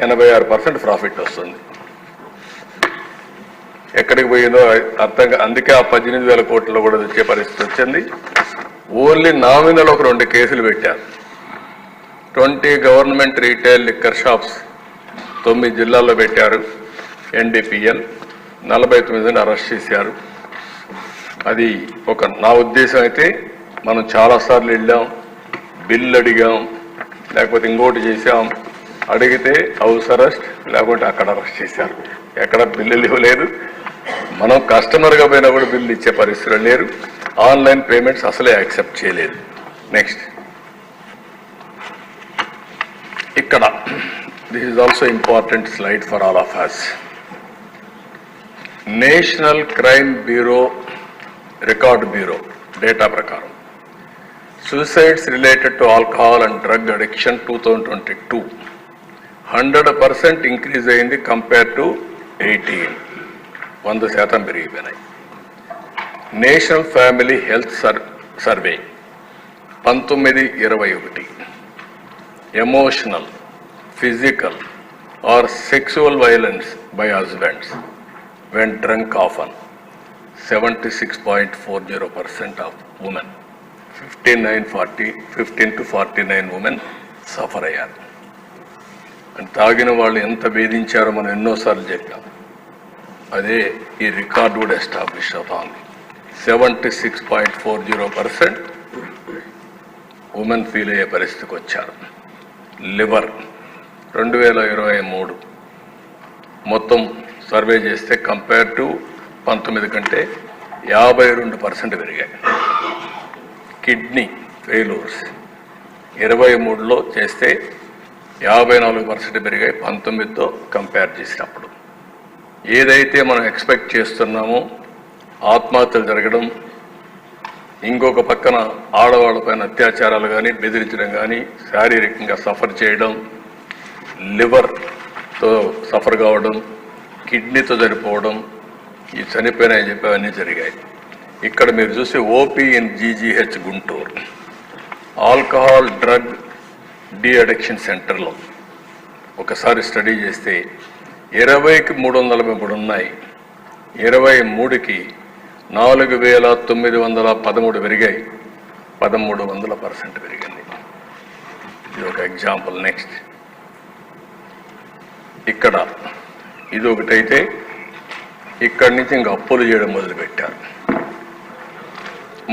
86% ప్రాఫిట్ వస్తుంది. ఎక్కడికి పోయిందో అర్థంగా, అందుకే ఆ 18,000 కోట్లలో కూడా వచ్చే పరిస్థితి వచ్చింది. ఓన్లీ నామినల్ ఒక 2 కేసులు పెట్టారు. 20 గవర్నమెంట్ రీటైల్ లిక్కర్ షాప్స్ 9 జిల్లాల్లో పెట్టారు. NDPL 49 అరెస్ట్ చేశారు. అది నా ఉద్దేశం అయితే మనం చాలాసార్లు వెళ్ళాం, బిల్లు అడిగాం, లేకపోతే ఇంకోటి చేశాం. అడిగితే హౌస్ అరెస్ట్, లేకుంటే అక్కడ అరెస్ట్ చేశారు. ఎక్కడ బిల్లులు ఇవ్వలేదు. మనం కస్టమర్గా పోయినా కూడా బిల్లు ఇచ్చే పరిస్థితులు లేరు. ఆన్లైన్ పేమెంట్స్ అసలే యాక్సెప్ట్ చేయలేదు. నెక్స్ట్, ఇక్కడ this is also important slide for all of us. National crime bureau record bureau data ప్రకారం suicides related to alcohol and drug addiction 2022 100% increase అయింది కంపేర్ టు 18. 100% పెరిగిపోయినాయి. National family health survey 1921 emotional, physical are sexual violence by husbands when drunk often 76.40% of women 15 to 49 women suffer అయ్యారు. And తాగిన వాళ్ళు ఎంత వేధించారో మనం ఎన్నోసార్లు చెప్పాం. అదే ఈ రికార్డు కూడా ఎస్టాబ్లిష్ అవుతోంది. 76.40% ఉమెన్ ఫీల్ అయ్యే పరిస్థితికి వచ్చారు. లివర్ 2023 మొత్తం సర్వే చేస్తే కంపేర్ టు 19 కంటే 52% పెరిగాయి. కిడ్నీ ఫెయిల్యూర్స్ 23లో చేస్తే 54% పెరిగాయి 19తో కంపేర్ చేసినప్పుడు. ఏదైతే మనం ఎక్స్పెక్ట్ చేస్తున్నామో ఆత్మహత్యలు జరగడం, ఇంకొక పక్కన ఆడవాళ్ళపైన అత్యాచారాలు కానీ, బెదిరించడం కానీ, శారీరకంగా సఫర్ చేయడం, లివర్తో సఫర్ కావడం, కిడ్నీతో చనిపోవడం, ఈ చనిపోయినాయని చెప్పి అవన్నీ జరిగాయి. ఇక్కడ మీరు చూసి OP in GGH Guntur alcohol drug de addiction సెంటర్లో ఒకసారి స్టడీ చేస్తే 20కి 333 ఉన్నాయి. 23కి 4913 పెరిగాయి. 1300% పెరిగింది. ఇది ఒక ఎగ్జాంపుల్. నెక్స్ట్, ఇక్కడ ఇది ఒకటైతే ఇక్కడి నుంచి ఇంకా అప్పులు చేయడం మొదలుపెట్టారు.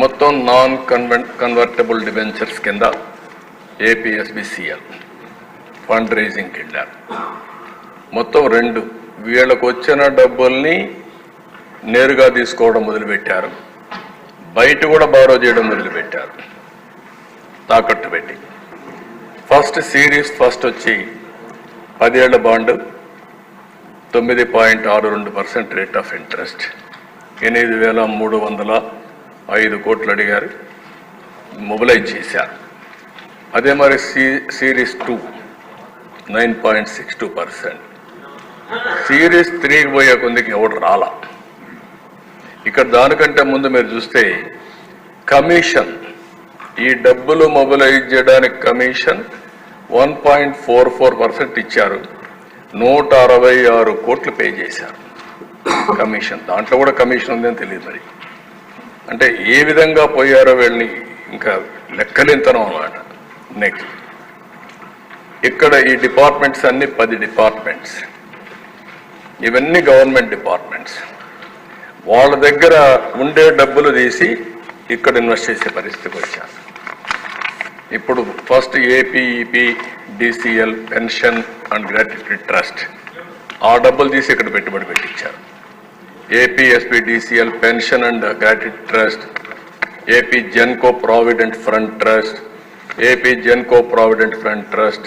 మొత్తం నాన్ కన్వర్టబుల్ డిబెంచర్స్ కింద APSBCL ఫండ్ రైజింగ్కి వెళ్ళారు. మొత్తం 2 వీళ్ళకు వచ్చిన డబ్బుల్ని నేరుగా తీసుకోవడం మొదలుపెట్టారు. బయట కూడా బారో చేయడం మొదలుపెట్టారు తాకట్టు పెట్టి. ఫస్ట్ సిరీస్ వచ్చి 10 ఏళ్ల బాండ్ 9.62% రేట్ ఆఫ్ ఇంట్రెస్ట్ 8,305 కోట్లు అడిగారు, మొబిలైజ్ చేశారు. అదే మరి సిరీస్ 2 9.62%. సిరీస్ 3కి పోయే కొందికి ఎవడు రాలా. ఇక్కడ దానికంటే ముందు మీరు చూస్తే కమిషన్, ఈ డబ్బులు మొబిలైజ్ చేయడానికి కమిషన్ 1.44% ఇచ్చారు. 166 కోట్లు పే చేశారు కమిషన్. దాంట్లో కూడా కమిషన్ ఉందని తెలియదు. మరి అంటే ఏ విధంగా పోయారో వీళ్ళని ఇంకా లెక్కలేంతనం అన్నమాట. నెక్స్ట్, ఇక్కడ ఈ డిపార్ట్మెంట్స్ అన్ని 10 డిపార్ట్మెంట్స్, ఇవన్నీ గవర్నమెంట్ డిపార్ట్మెంట్స్. వాళ్ళ దగ్గర ఉండే డబ్బులు తీసి ఇక్కడ ఇన్వెస్ట్ చేసే పరిస్థితికి వచ్చారు. ఇప్పుడు first APEP DCL pension and gratuity trust, ఆ డబ్బులు తీసి ఇక్కడ పెట్టుబడి పెట్టించారు. APSP DCL pension and gratuity trust, AP Genco provident fund trust, AP Genco provident fund trust,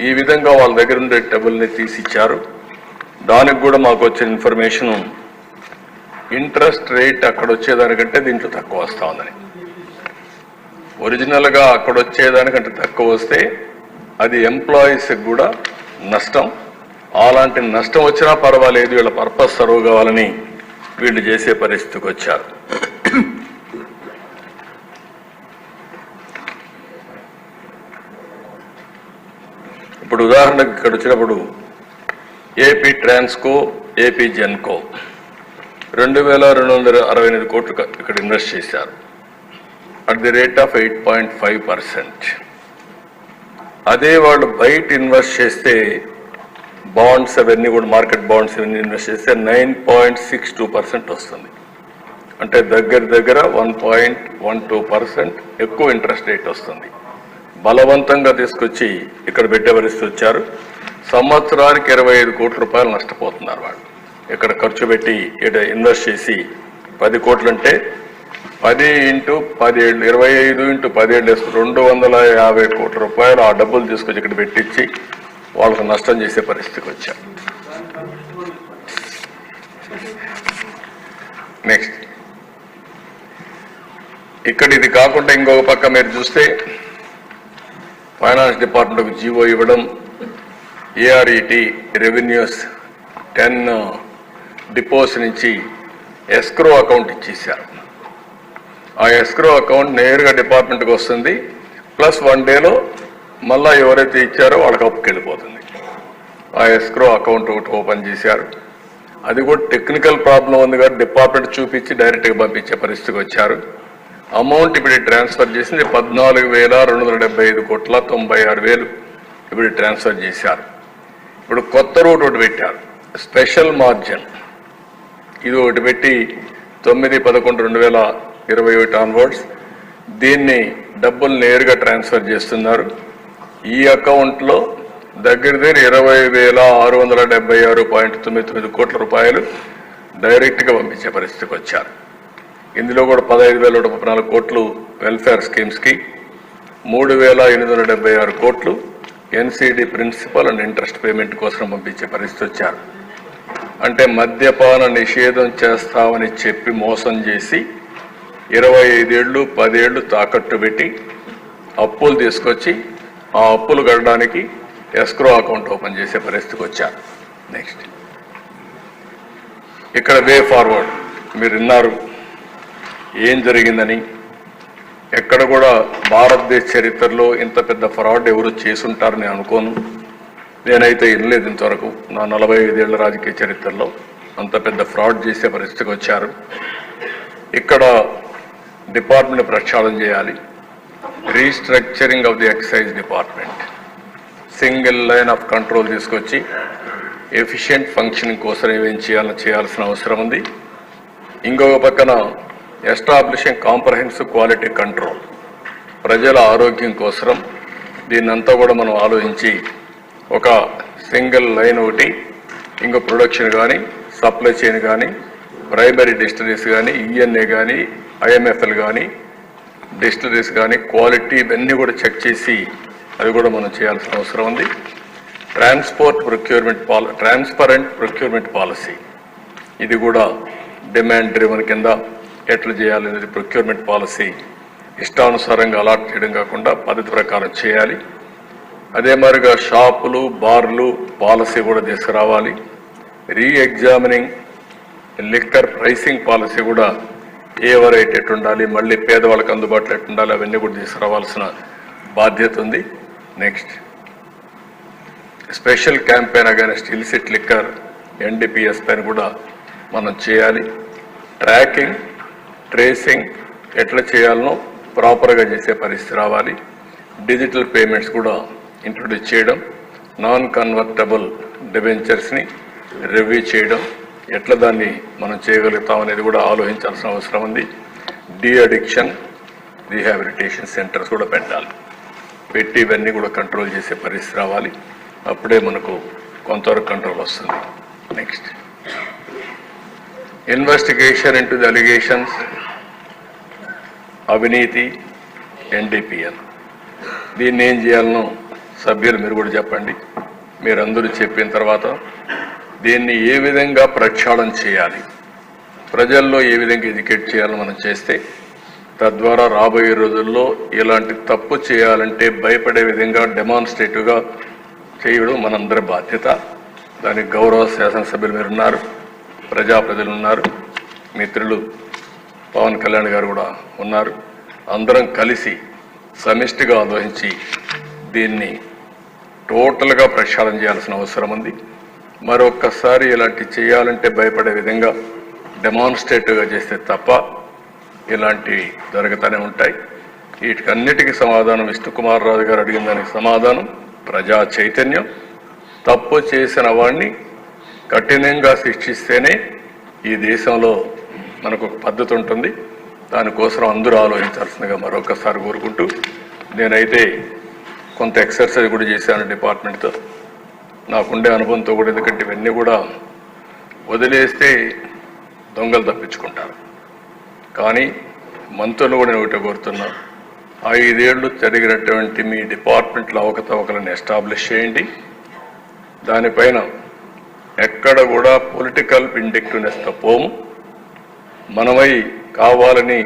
ఈ విధంగా వాళ్ళ దగ్గర ఉండే డబ్బుల్ని తీసి ఇచ్చారు. దానికి కూడా మాకు వచ్చిన ఇన్ఫర్మేషన్ ఇంట్రెస్ట్ రేట్ అక్కడ వచ్చేదానికంటే దీంట్లో తక్కువ వస్తూ ఉందని. ఒరిజినల్గా అక్కడ వచ్చేదానికంటే తక్కువ వస్తే అది ఎంప్లాయీస్కి కూడా నష్టం. అలాంటి నష్టం వచ్చినా పర్వాలేదు, వీళ్ళ పర్పస్ సర్వ్ కావాలని వీళ్ళు చేసే పరిస్థితికి వచ్చారు. ఇప్పుడు ఉదాహరణకు ఇక్కడ వచ్చినప్పుడు AP ట్రాన్స్కో, AP జెన్కో 2,268 కోట్లు ఇక్కడ ఇన్వెస్ట్ చేశారు. at the rate of 8.5%. అదే వాళ్ళు బయట ఇన్వెస్ట్ చేస్తే బాండ్స్ అవన్నీ కూడా మార్కెట్ బాండ్స్ అవన్నీ ఇన్వెస్ట్ చేస్తే 9.62% వస్తుంది. అంటే దగ్గర 1.12% ఎక్కువ ఇంట్రెస్ట్ రేట్ వస్తుంది. బలవంతంగా తీసుకొచ్చి ఇక్కడ పెట్టే పరిస్థితి వచ్చారు. సంవత్సరానికి 25 కోట్ల రూపాయలు నష్టపోతున్నారు వాళ్ళు. ఇక్కడ ఖర్చు పెట్టి ఇక్కడ ఇన్వెస్ట్ చేసి 10 కోట్లు అంటే 10 × 17 25 × 17 250 కోట్ల రూపాయలు ఆ డబ్బులు తీసుకొచ్చి ఇక్కడ పెట్టించి వాళ్ళకు నష్టం చేసే పరిస్థితికి వచ్చారు. నెక్స్ట్ ఇక్కడ ఇది కాకుండా ఇంకొక పక్క మీరు చూస్తే ఫైనాన్స్ డిపార్ట్మెంట్కు జీవో ఇవ్వడం, ఏఆర్ఈటీ రెవెన్యూస్ 10 డిపోస్ నుంచి ఎస్క్రో అకౌంట్ ఇచ్చేసారు. ఆ ఎస్క్రో అకౌంట్ నేరుగా డిపార్ట్మెంట్కి వస్తుంది. ప్లస్ 1 డేలో మళ్ళా ఎవరైతే ఇచ్చారో వాళ్ళకి అప్పుకి వెళ్ళిపోతుంది. ఆ ఎస్క్రో అకౌంట్ ఒకటి ఓపెన్ చేశారు. అది కూడా టెక్నికల్ ప్రాబ్లం ఉంది కాబట్టి డిపార్ట్మెంట్ చూపించి డైరెక్ట్గా పంపించే పరిస్థితికి వచ్చారు. అమౌంట్ ఇప్పుడు ట్రాన్స్ఫర్ చేసింది 14,275,96,000 ఇప్పుడు ట్రాన్స్ఫర్ చేశారు. ఇప్పుడు కొత్త రూట్ ఒకటి పెట్టారు, స్పెషల్ మార్జిన్. ఇది ఒకటి పెట్టి 9/11/2021 ఆన్వర్డ్స్ దీన్ని డబ్బులు నేరుగా ట్రాన్స్ఫర్ చేస్తున్నారు. ఈ అకౌంట్లో దగ్గర 20,676.99 కోట్ల రూపాయలు డైరెక్ట్గా పంపించే పరిస్థితికి వచ్చారు. ఇందులో కూడా 15,134 కోట్లు వెల్ఫేర్ స్కీమ్స్కి, 3,876 కోట్లు NCD principal and interest payment కోసం పంపించే పరిస్థితి వచ్చారు. అంటే మద్యపాన నిషేధం చేస్తామని చెప్పి మోసం చేసి 25 ఏళ్ళు 10 ఏళ్ళు తాకట్టు పెట్టి అప్పులు తీసుకొచ్చి ఆ అప్పులు కట్టడానికి ఎస్క్రో అకౌంట్ ఓపెన్ చేసే పరిస్థితికి వచ్చారు. నెక్స్ట్ ఇక్కడ వే ఫార్వర్డ్ మీరు విన్నారు ఏం జరిగిందని. ఎక్కడ కూడా భారతదేశ చరిత్రలో ఇంత పెద్ద ఫ్రాడ్ ఎవరు చేసుంటారని నేను అనుకోను. నేనైతే వినలేదు ఇంతవరకు నా 45 ఏళ్ల రాజకీయ చరిత్రలో అంత పెద్ద ఫ్రాడ్ చేసే పరిస్థితికి వచ్చారు. ఇక్కడ డిపార్ట్మెంట్ ప్రక్షాళన చేయాలి. Restructuring of the excise department, single line of control తీసుకొచ్చి ఎఫిషియెంట్ ఫంక్షనింగ్ కోసం ఏమేం చేయాల్సిన అవసరం ఉంది. ఇంకొక పక్కన ఎస్టాబ్లిషింగ్ కాంప్రహెన్సివ్ క్వాలిటీ కంట్రోల్, ప్రజల ఆరోగ్యం కోసం దీన్నంతా కూడా మనం ఆలోచించి ఒక సింగిల్ లైన్ ఒకటి, ఇంకో ప్రొడక్షన్ కానీ సప్లై చైన్ కానీ ప్రైమరీ డిస్టిలరీస్ కానీ ఈఎన్ఏ కానీ ఐఎంఎఫ్ఎల్ కానీ డిస్టిలరీస్ కానీ క్వాలిటీ ఇవన్నీ కూడా చెక్ చేసి అవి కూడా మనం చేయాల్సిన అవసరం ఉంది. ట్రాన్స్పరెంట్ ప్రొక్యూర్మెంట్ పాలసీ, ఇది కూడా డిమాండ్ డ్రివన్ కింద ఎట్లా చేయాలనేది ప్రొక్యూర్మెంట్ పాలసీ ఇష్టానుసారంగా అలాట్ చేయడం కాకుండా పద్ధతి ప్రకారం చేయాలి. అదే మరిగా షాపులు బార్లు పాలసీ కూడా తీసుకురావాలి. రీఎగ్జామినింగ్ లిక్కర్ ప్రైసింగ్ పాలసీ కూడా ఏ వెరైటీ ఎట్టుండాలి, మళ్ళీ పేదవాళ్ళకి అందుబాటులో ఎట్టుండాలి అవన్నీ కూడా తీసుకురావాల్సిన బాధ్యత ఉంది. Next special campaign against illicit liquor NDPS పైన కూడా మనం చేయాలి. ట్రాకింగ్ ట్రేసింగ్ ఎట్లా చేయాలనో ప్రాపర్గా చేసే పరిస్థితి రావాలి. డిజిటల్ పేమెంట్స్ కూడా ఇంట్రొడ్యూస్ చేయడం, నాన్ కన్వర్టబుల్ డిబెంచర్స్ని రివ్యూ చేయడం, ఎట్లా దాన్ని మనం చేయగలుగుతాం అనేది కూడా ఆలోచించాల్సిన అవసరం ఉంది. డి అడిక్షన్ రీహాబిలిటేషన్ సెంటర్స్ కూడా పెట్టాలి. పెట్టి ఇవన్నీ కూడా కంట్రోల్ చేసే పరిస్థితి రావాలి. అప్పుడే మనకు కొంతవరకు కంట్రోల్ వస్తుంది. Next investigation into the allegations అవినీతి ఎన్డీపీఎల్, దీన్ని ఏం చేయాలనో సభ్యులు మీరు కూడా చెప్పండి. మీరందరూ చెప్పిన తర్వాత దీన్ని ఏ విధంగా ప్రక్షాళన చేయాలి, ప్రజల్లో ఏ విధంగా ఎడ్యుకేట్ చేయాలని మనం చేస్తే తద్వారా రాబోయే రోజుల్లో ఇలాంటి తప్పు చేయాలంటే భయపడే విధంగా డెమాన్స్ట్రేటివ్గా చేయడం మనందరి బాధ్యత. దానికి గౌరవ శాసనసభ్యులు మీరు ఉన్నారు, ప్రజలు ఉన్నారు, మిత్రులు పవన్ కళ్యాణ్ గారు కూడా ఉన్నారు. అందరం కలిసి సమిష్టిగా ఆలోచించి దీన్ని టోటల్గా ప్రక్షాళన చేయాల్సిన అవసరం ఉంది. మరొక్కసారి ఇలాంటి చేయాలంటే భయపడే విధంగా డెమాన్స్ట్రేటివ్గా చేస్తే తప్ప ఇలాంటివి జరుగుతూనే ఉంటాయి. వీటికన్నిటికీ సమాధానం విష్ణుకుమార్ రాజు గారు అడిగిన దానికి సమాధానం ప్రజా చైతన్యం. తప్పు చేసిన వాడిని కఠినంగా శిక్షిస్తేనే ఈ దేశంలో మనకు ఒక పద్ధతి ఉంటుంది. దానికోసం అందరూ ఆలోచించాల్సిందిగా మరొకసారి కోరుకుంటూ, నేనైతే కొంత ఎక్సర్సైజ్ కూడా చేశాను డిపార్ట్మెంట్తో, నాకుండే అనుభవంతో కూడా. ఎందుకంటే ఇవన్నీ కూడా వదిలేస్తే దొంగలు తప్పించుకుంటారు. కానీ మంత్రులు కూడా నేను ఒకటి కోరుతున్నా, 5 ఏళ్లు జరిగినటువంటి మీ డిపార్ట్మెంట్లో అవకతవకలను ఎస్టాబ్లిష్ చేయండి. దానిపైన ఎక్కడ కూడా పొలిటికల్ విండిక్టివ్నెస్తో పోము. మనమై కావాలని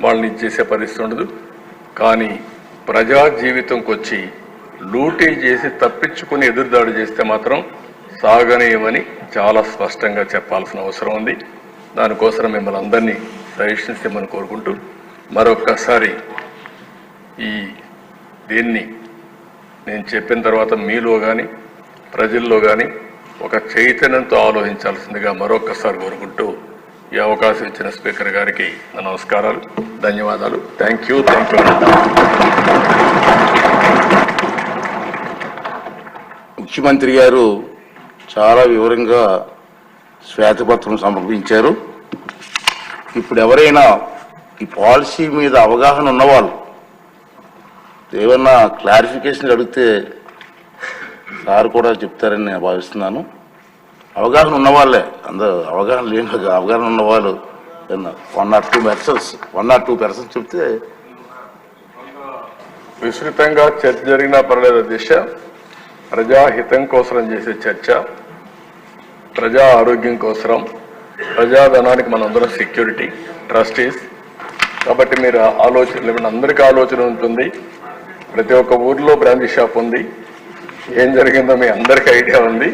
వాళ్ళని ఇచ్చేసే పరిస్థితి ఉండదు. కానీ ప్రజా జీవితంకి వచ్చి లూటీ చేసి తప్పించుకుని ఎదురుదాడి చేస్తే మాత్రం సాగనీయమని చాలా స్పష్టంగా చెప్పాల్సిన అవసరం ఉంది. దానికోసం మిమ్మల్ని అందరినీ సజెషన్స్ ఇవ్వమని కోరుకుంటూ, మరొక్కసారి దీన్ని నేను చెప్పిన తర్వాత మీలో కానీ ప్రజల్లో కానీ ఒక చైతన్యంతో ఆలోచించాల్సిందిగా మరొక్కసారి కోరుకుంటూ, ఈ అవకాశం ఇచ్చిన స్పీకర్ గారికి నా నమస్కారాలు, ధన్యవాదాలు. Thank you. ముఖ్యమంత్రి గారు చాలా వివరంగా శ్వేతపత్రం సమర్పించారు. ఇప్పుడు ఎవరైనా ఈ పాలసీ మీద అవగాహన ఉన్నవాళ్ళు ఏమన్నా క్లారిఫికేషన్ అడిగితే సార్ కూడా చెప్తారని నేను భావిస్తున్నాను. అవగాహన ఉన్నవాళ్ళే, అందరూ అవగాహన లేని అవగాహన ఉన్నవాళ్ళు 1 or 2 persons చెప్తే విస్తృతంగా చర్చ జరిగినా పర్లేదు. దిశ ప్రజాహితం కోసం చేసే చర్చ, ప్రజా ఆరోగ్యం కోసం, ప్రజాధనానికి మనందరం సెక్యూరిటీ ట్రస్టీస్. కాబట్టి మీరు ఆలోచన, అందరికీ ఆలోచన ఉంటుంది. ప్రతి ఒక్క ఊర్లో బ్రాంచ్ షాప్ ఉంది. ఏం జరిగిందో మీ అందరికీ ఐడియా ఉంది.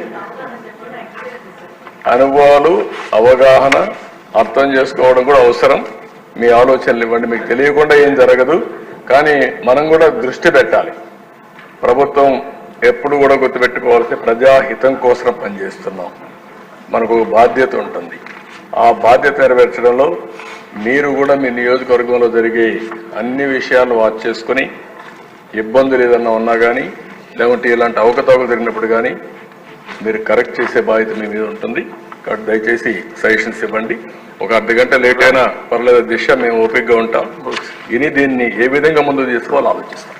అనుభవాలు, అవగాహన, అర్థం చేసుకోవడం కూడా అవసరం. మీ ఆలోచనలు ఇవ్వండి. మీకు తెలియకుండా ఏం జరగదు. కానీ మనం కూడా దృష్టి పెట్టాలి. ప్రభుత్వం ఎప్పుడు కూడా గుర్తుపెట్టుకోవాల్సి, ప్రజాహితం కోసం పనిచేస్తున్నాం. మనకు బాధ్యత ఉంటుంది. ఆ బాధ్యత నెరవేర్చడంలో మీరు కూడా మీ నియోజకవర్గంలో జరిగే అన్ని విషయాలు వాచ్ చేసుకుని, ఇబ్బందులు ఏదన్నా ఉన్నా కానీ, లేకుంటే ఇలాంటి అవకతవకలు జరిగినప్పుడు కానీ మీరు కరెక్ట్ చేసే బాధ్యత మీ మీద ఉంటుంది. కాబట్టి దయచేసి సజెషన్స్ ఇవ్వండి. ఒక అర్ధగంట లేట్ అయినా పర్లేదు దిశ, మేము ఓపికగా ఉంటాం. దీన్ని ఏ విధంగా ముందుకు తీసుకోవాలో ఆలోచిస్తాం.